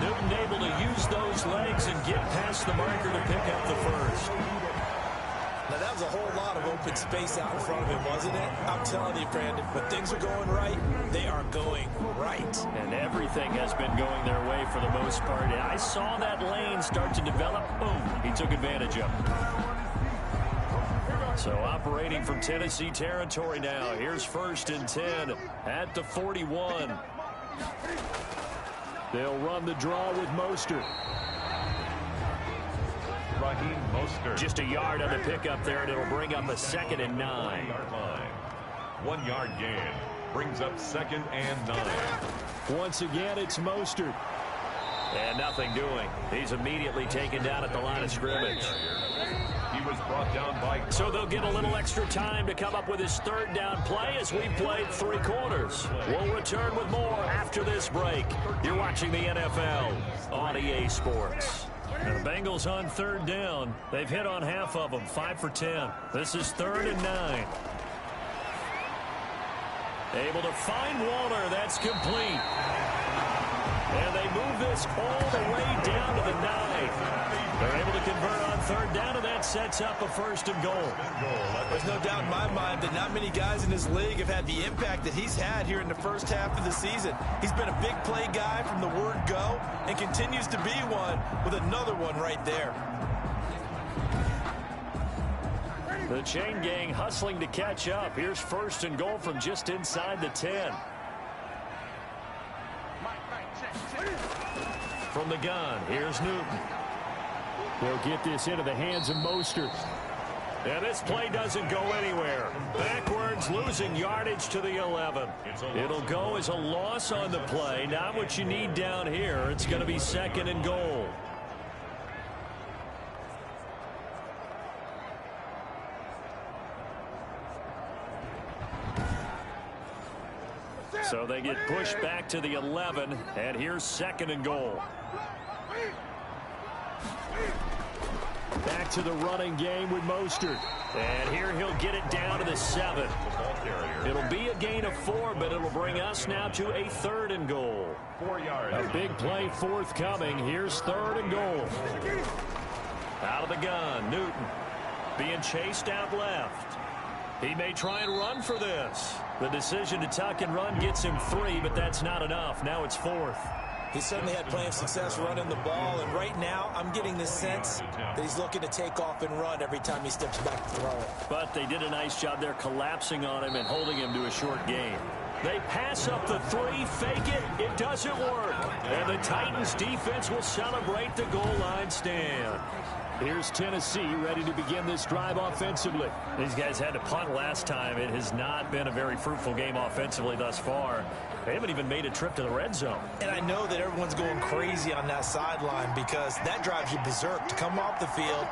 Newton able to use those legs and get past the marker to pick up the first. Now, that was a whole lot of open space out in front of him, wasn't it? I'm telling you, Brandon, when things are going right, they are going right. And everything has been going their way for the most part. And I saw that lane start to develop. Boom, he took advantage of it. So operating from Tennessee territory now. Here's 1st and 10 at the 41. They'll run the draw with Mostert. Just a yard on the pickup there, and it'll bring up a 2nd and 9. 1 yard gain brings up 2nd and 9. Once again, it's Mostert. And nothing doing. He's immediately taken down at the line of scrimmage. He was brought down by... So they'll get a little extra time to come up with his 3rd down play as we played 3 quarters. We'll return with more after this break. You're watching the NFL on EA Sports. And the Bengals on 3rd down. They've hit on half of them, 5 for 10. This is 3rd and 9. Able to find Walter. That's complete. And they move this all the way down to the 9. They're able to convert on 3rd down, and that sets up a 1st and goal. There's no doubt in my mind that not many guys in this league have had the impact that he's had here in the first half of the season. He's been a big play guy from the word go and continues to be one with another one right there. The chain gang hustling to catch up. Here's 1st and goal from just inside the 10. From the gun, here's Newton. They'll get this into the hands of Mostert. And this play doesn't go anywhere. Backwards, losing yardage to the 11. It'll go as a loss on the play. Not what you need down here. It's going to be 2nd and goal. So they get pushed back to the 11, and here's 2nd and goal. Back to the running game with Mostert. And here he'll get it down to the 7. It'll be a gain of 4, but it'll bring us now to a 3rd and goal. 4 yards. A big play forthcoming. Here's 3rd and goal. Out of the gun, Newton being chased out left. He may try and run for this. The decision to tuck and run gets him 3, but that's not enough. Now it's 4th. He certainly had plenty of success running the ball, and right now I'm getting this sense that he's looking to take off and run every time he steps back to throw it. But they did a nice job there collapsing on him and holding him to a short gain. They pass up the 3, fake it, it doesn't work. And the Titans defense will celebrate the goal line stand. Here's Tennessee ready to begin this drive offensively. These guys had to punt last time. It has not been a very fruitful game offensively thus far. They haven't even made a trip to the red zone. And I know that everyone's going crazy on that sideline because that drives you berserk to come off the field,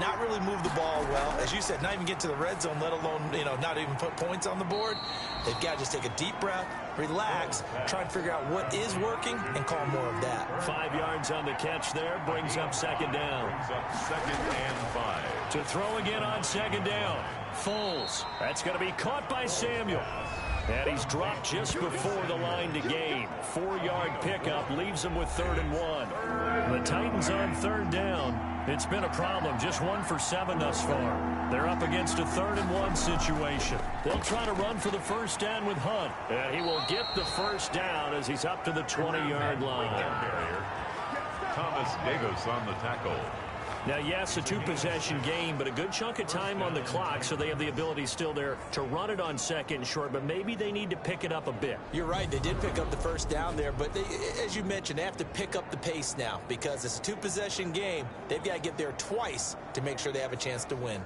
not really move the ball well. As you said, not even get to the red zone, let alone, not even put points on the board. They've got to just take a deep breath, relax, try and figure out what is working, and call more of that. 5 yards on the catch there, brings up 2nd down. Brings up 2nd and 5. To throw again on 2nd down. Foles. That's going to be caught by Samuel. And he's dropped just before the line to gain. 4-yard pickup leaves him with 3rd and 1. The Titans on 3rd down. It's been a problem. Just 1 for 7 thus far. They're up against a 3rd and 1 situation. They'll try to run for the 1st down with Hunt. And he will get the 1st down as he's up to the 20-yard line. Thomas Davis on the tackle. Now, yes, a 2-possession game, but a good chunk of time on the clock, so they have the ability still there to run it on 2nd and short, but maybe they need to pick it up a bit. You're right. They did pick up the 1st down there, but as you mentioned, they have to pick up the pace now because it's a 2-possession game. They've got to get there twice to make sure they have a chance to win.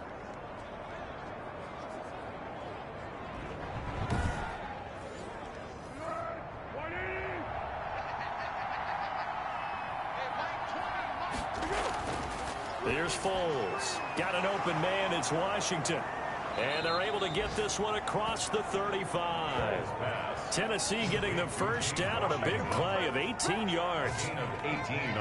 Foles. Got an open man. It's Washington. And they're able to get this one across the 35. Tennessee getting the first down on a big play of 18 yards.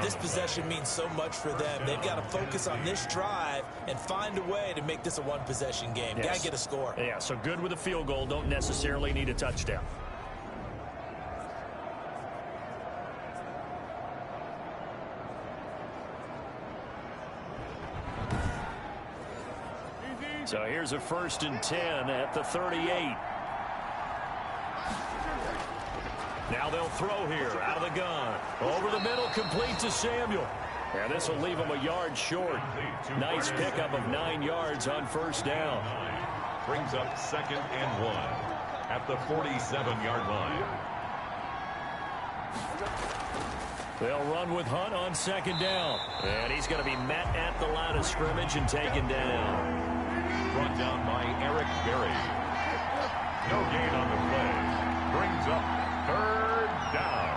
This possession means so much for them. They've got to focus on this drive and find a way to make this a one-possession game. Yes. Got to get a score. Yeah, so good with a field goal. Don't necessarily need a touchdown. So here's a 1st and 10 at the 38. Now they'll throw here out of the gun. Over the middle, complete to Samuel. And this will leave him a yard short. Nice pickup of 9 yards on 1st down. Brings up 2nd and 1 at the 47-yard line. They'll run with Hunt on 2nd down. And he's going to be met at the line of scrimmage and taken down. Brought down by Eric Berry. No gain on the play. Brings up 3rd down.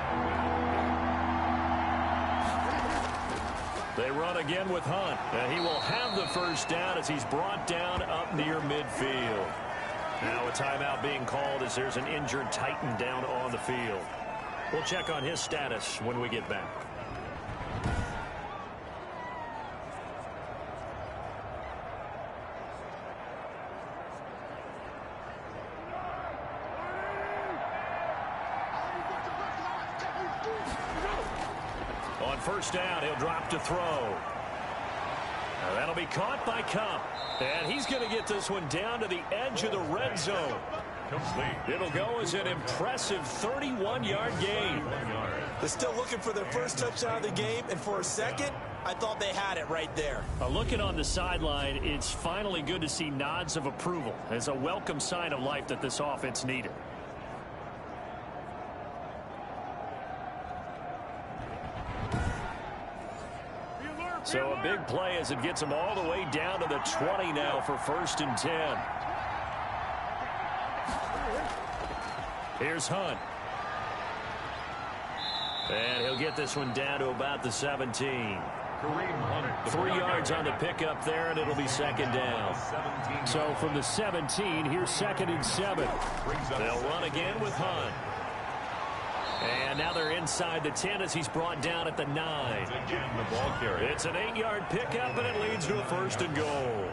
They run again with Hunt. And he will have the 1st down as he's brought down up near midfield. Now a timeout being called as there's an injured Titan down on the field. We'll check on his status when we get back. On 1st down, he'll drop to throw. Now that'll be caught by Cup. And he's going to get this one down to the edge of the red zone. It'll go as an impressive 31-yard gain. They're still looking for their first touchdown of the game, and for a second, I thought they had it right there. Looking on the sideline, it's finally good to see nods of approval. It's a welcome sign of life that this offense needed. So a big play as it gets them all the way down to the 20 now for 1st and 10. Here's Hunt. And he'll get this one down to about the 17. 3 yards on the pickup there, and it'll be 2nd down. So from the 17, here's 2nd and 7. They'll run again with Hunt. And now they're inside the 10 as he's brought down at the 9. It's an 8-yard pickup, and it leads to a 1st and goal.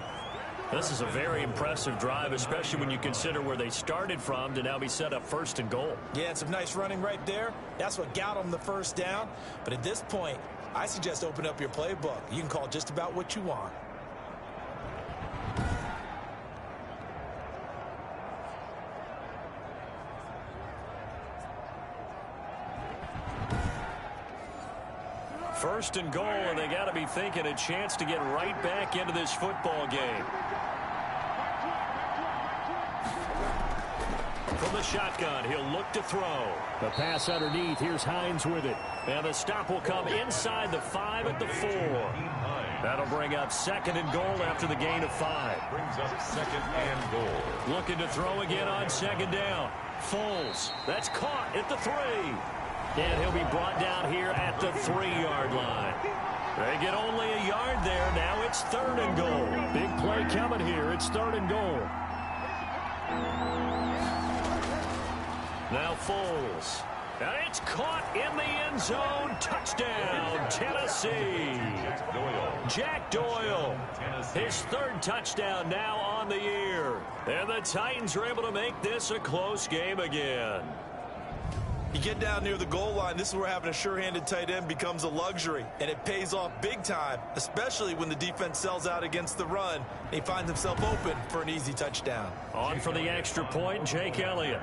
This is a very impressive drive, especially when you consider where they started from to now be set up 1st and goal. Yeah, and some nice running right there. That's what got them the 1st down. But at this point, I suggest open up your playbook. You can call just about what you want. First and goal, and they got to be thinking a chance to get right back into this football game. From the shotgun, he'll look to throw. The pass underneath. Here's Hines with it. And the stop will come inside the 5 at the 4. That'll bring up 2nd and goal after the gain of 5. Brings up 2nd and goal. Looking to throw again on 2nd down. Foles. That's caught at the 3. And he'll be brought down here at the 3-yard line. They get only a yard there. Now it's 3rd and goal. Big play coming here. It's 3rd and goal. Now Foles. And it's caught in the end zone. Touchdown, Tennessee. Jack Doyle. His 3rd touchdown now on the year. And the Titans are able to make this a close game again. You get down near the goal line, this is where having a sure-handed tight end becomes a luxury, and it pays off big time, especially when the defense sells out against the run. He finds himself open for an easy touchdown. On for the extra point, Jake Elliott.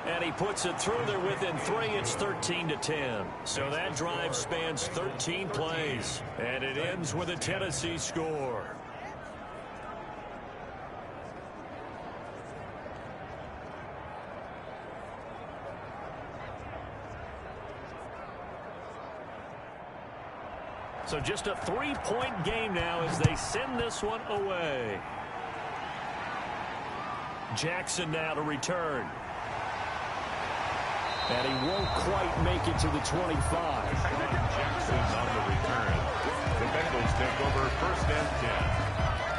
And he puts it through there within 3. It's 13-10. So that drive spans 13 plays, and it ends with a Tennessee score. So just a 3-point game now as they send this one away. Jackson now to return. And he won't quite make it to the 25. Jackson's on the return. The Bengals take over first and 10.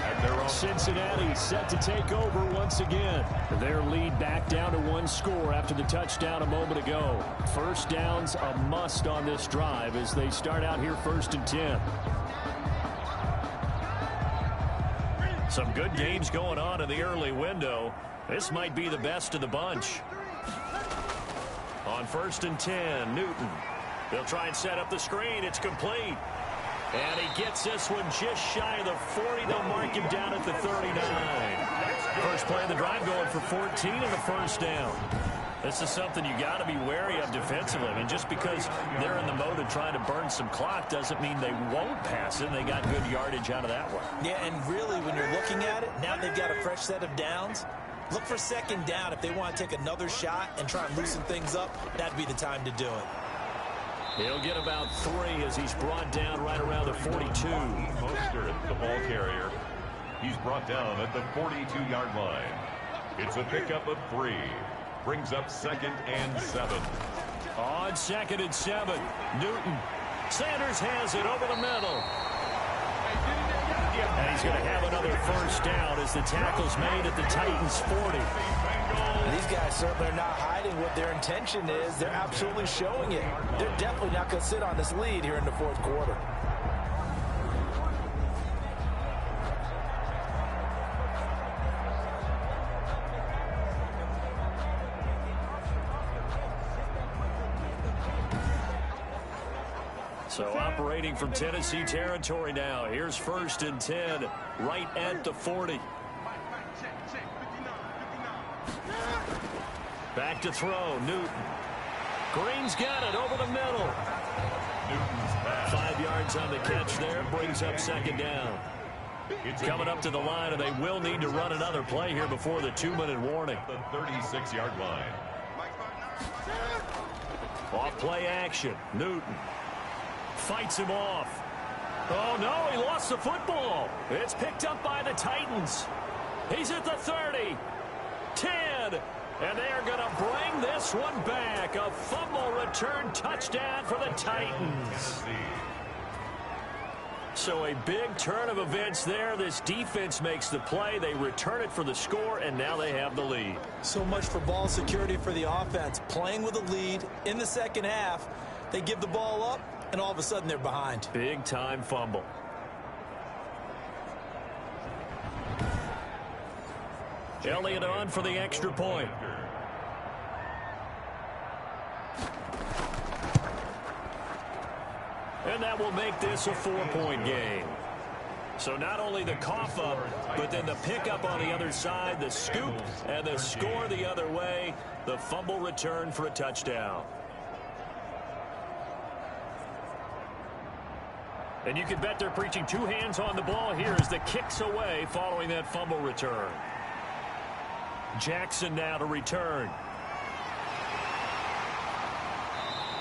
At their own. Cincinnati set to take over once again. Their lead back down to one score after the touchdown a moment ago. First down's a must on this drive as they start out here first and 10. Some good games going on in the early window. This might be the best of the bunch. On first and 10, Newton. They'll try and set up the screen. It's complete. And he gets this one just shy of the 40. They'll mark him down at the 39. First play of the drive going for 14 and a first down. This is something you got to be wary of defensively. I mean, just because they're in the mode of trying to burn some clock doesn't mean they won't pass it. They got good yardage out of that one. Yeah, and really, when you're looking at it, now they've got a fresh set of downs. Look for second down if they want to take another shot and try and loosen things up. That'd be the time to do it. He'll get about 3 as he's brought down right around the 42. Mostert, the ball carrier. He's brought down at the 42-yard line. It's a pickup of 3. Brings up second and 7. On second and 7, Newton. Sanders has it over the middle. And he's going to have another first down as the tackle's made at the Titans' 40. These guys certainly are not hiding what their intention is. They're absolutely showing it. They're definitely not going to sit on this lead here in the fourth quarter. So operating from Tennessee territory now. Here's first and 10, right at the 40. Back to throw, Newton. Green's got it over the middle. Newton's pass. 5 yards on the catch there, brings up second down. It's coming up to the line, and they will need to run another play here before the 2-minute warning. The 36-yard line. Off play action, Newton. Fights him off. Oh, no, he lost the football. It's picked up by the Titans. He's at the 30, 10, and they're going to bring this one back. A fumble return touchdown for the Titans. So a big turn of events there. This defense makes the play. They return it for the score, and now they have the lead. So much for ball security for the offense. Playing with a lead in the second half, they give the ball up, and all of a sudden they're behind. Big-time fumble. Elliott on for the extra point. And that will make this a 4-point game. So not only the cough up, but then the pickup on the other side, the scoop, and the score the other way. The fumble return for a touchdown. And you can bet they're preaching 2 hands on the ball here as the kick's away following that fumble return. Jackson now to return.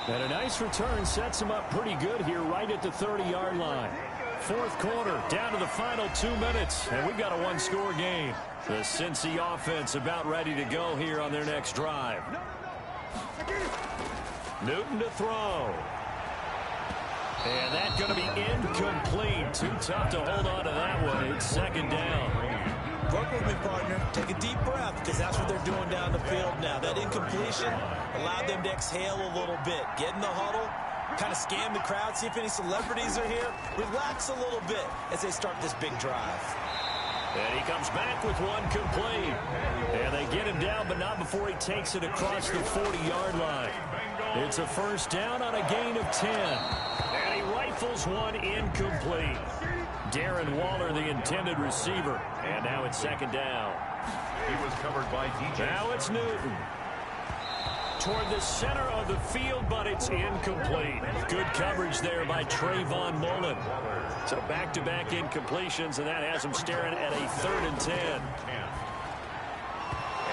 And a nice return sets him up pretty good here right at the 30-yard line. Fourth quarter, down to the final 2 minutes, and we've got a 1-score game. The Cincy offense about ready to go here on their next drive. Newton to throw. And that's going to be incomplete. Too tough to hold on to that one. It's second down. Work with me, partner. Take a deep breath, because that's what they're doing down the field now. That incompletion allowed them to exhale a little bit. Get in the huddle, kind of scan the crowd, see if any celebrities are here. Relax a little bit as they start this big drive. And he comes back with one complete. And they get him down, but not before he takes it across the 40-yard line. It's a first down on a gain of 10. And he rifles one incomplete. Darren Waller, the intended receiver. And now it's second down. He was covered by DJ. Now it's Newton. Toward the center of the field, but it's incomplete. Good coverage there by Trayvon Mullen. So back-to-back incompletions, and that has him staring at a 3rd and 10.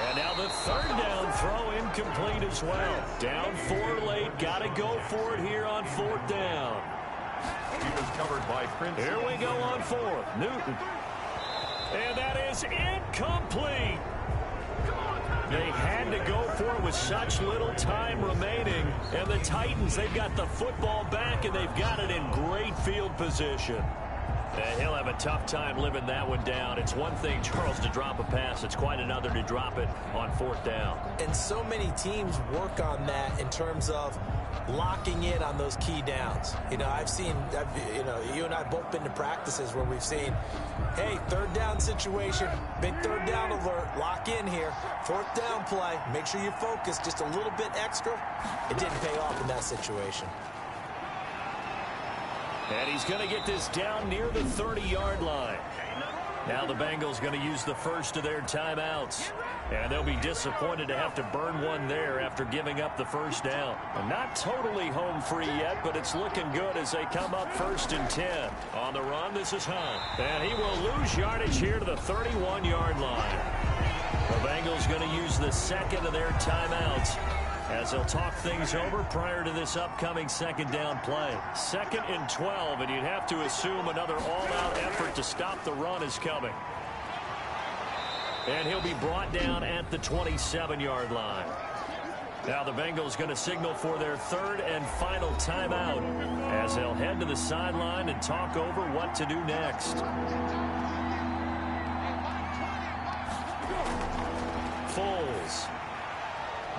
And now the third down throw incomplete as well. Down 4 late, got to go for it here on 4th down. He was covered by Prince. Here we go on 4th. Newton. And that is incomplete. They had to go for it with such little time remaining. And the Titans, they've got the football back, and they've got it in great field position. And he'll have a tough time living that one down. It's one thing, Charles, to drop a pass. It's quite another to drop it on fourth down. And so many teams work on that in terms of locking in on those key downs. You know, you and I both been to practices where we've seen, hey, third down situation, big third down alert, lock in here, fourth down play, make sure you focus just a little bit extra. It didn't pay off in that situation. And he's going to get this down near the 30-yard line. Now the Bengals going to use the first of their timeouts. And they'll be disappointed to have to burn one there after giving up the first down. Not totally home free yet, but it's looking good as they come up 1st and 10. On the run, this is Hunt. And he will lose yardage here to the 31-yard line. The Bengals going to use the second of their timeouts as they'll talk things over prior to this upcoming second down play. 2nd and 12, and you'd have to assume another all-out effort to stop the run is coming. And he'll be brought down at the 27-yard line. Now the Bengals going to signal for their third and final timeout as they'll head to the sideline and talk over what to do next. Foles.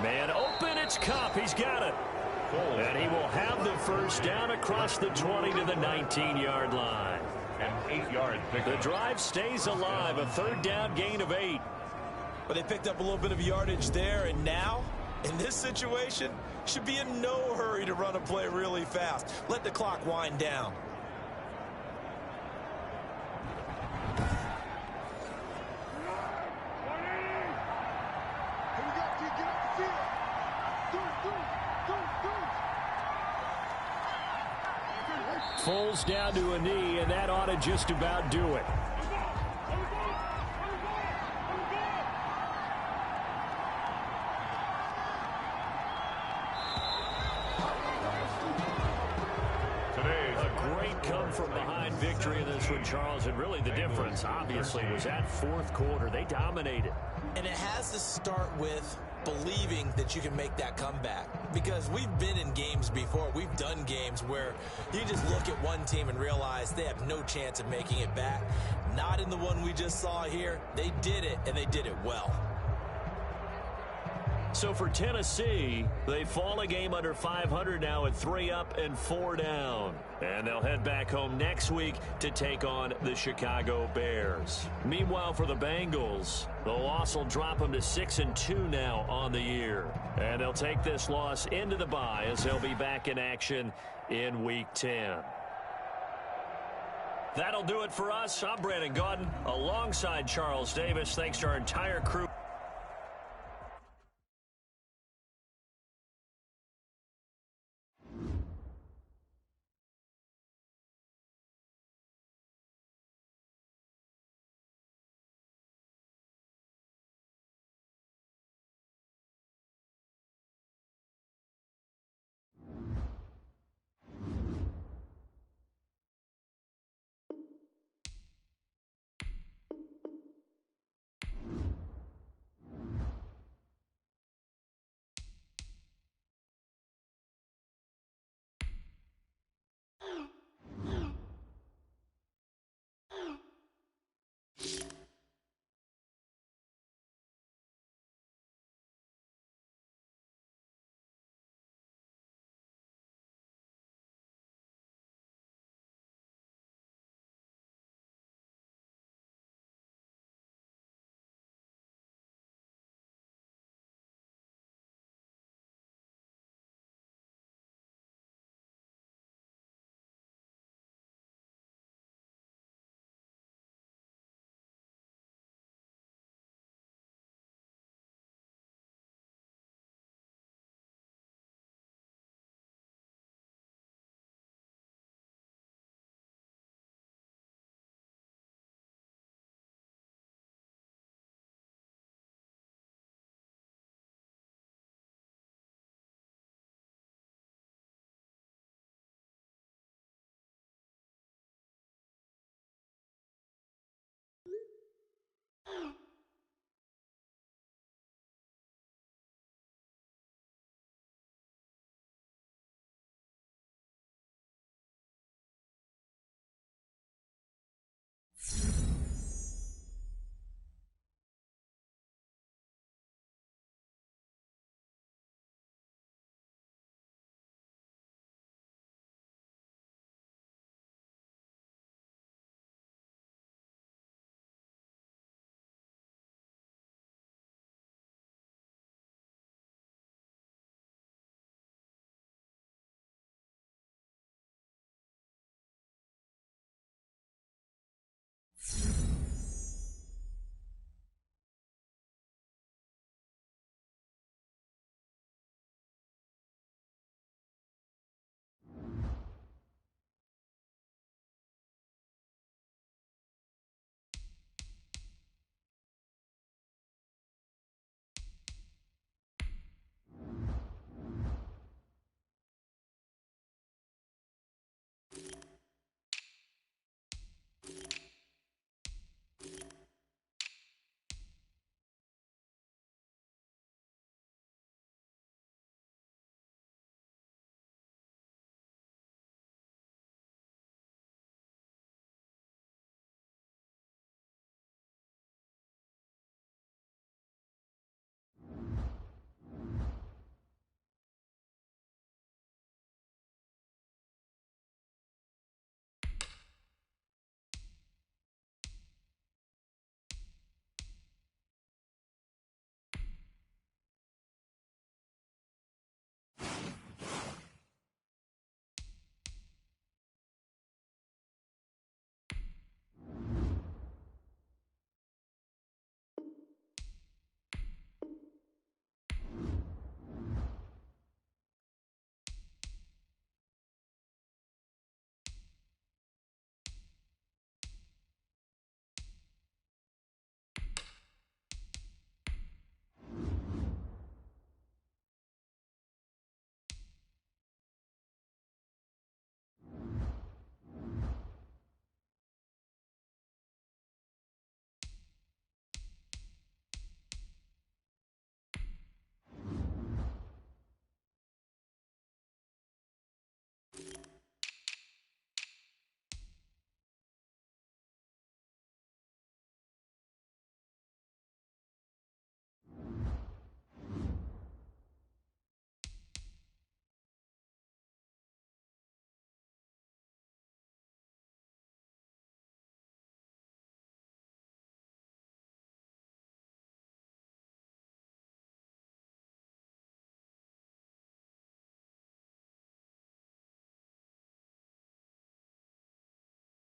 Man open, it's Cup. He's got it. And he will have the first down across the 20 to the 19-yard line. An 8-yard pick. The drive stays alive, a third down gain of 8. But they picked up a little bit of yardage there, and now, in this situation, should be in no hurry to run a play really fast. Let the clock wind down. Foles down to a knee, and that ought to just about do it. A great come-from-behind victory in this one, Charles, and really the difference, obviously, was that fourth quarter. They dominated. And it has to start with believing that you can make that comeback, because we've been in games before. We've done games where you just look at one team and realize they have no chance of making it back. Not in the one we just saw here. They did it, and they did it well. So for Tennessee, they fall a game under 500 now at 3 up and 4 down. And they'll head back home next week to take on the Chicago Bears. Meanwhile, for the Bengals, the loss will drop them to 6-2 now on the year. And they'll take this loss into the bye as they'll be back in action in Week 10. That'll do it for us. I'm Brandon Gaudin alongside Charles Davis. Thanks to our entire crew.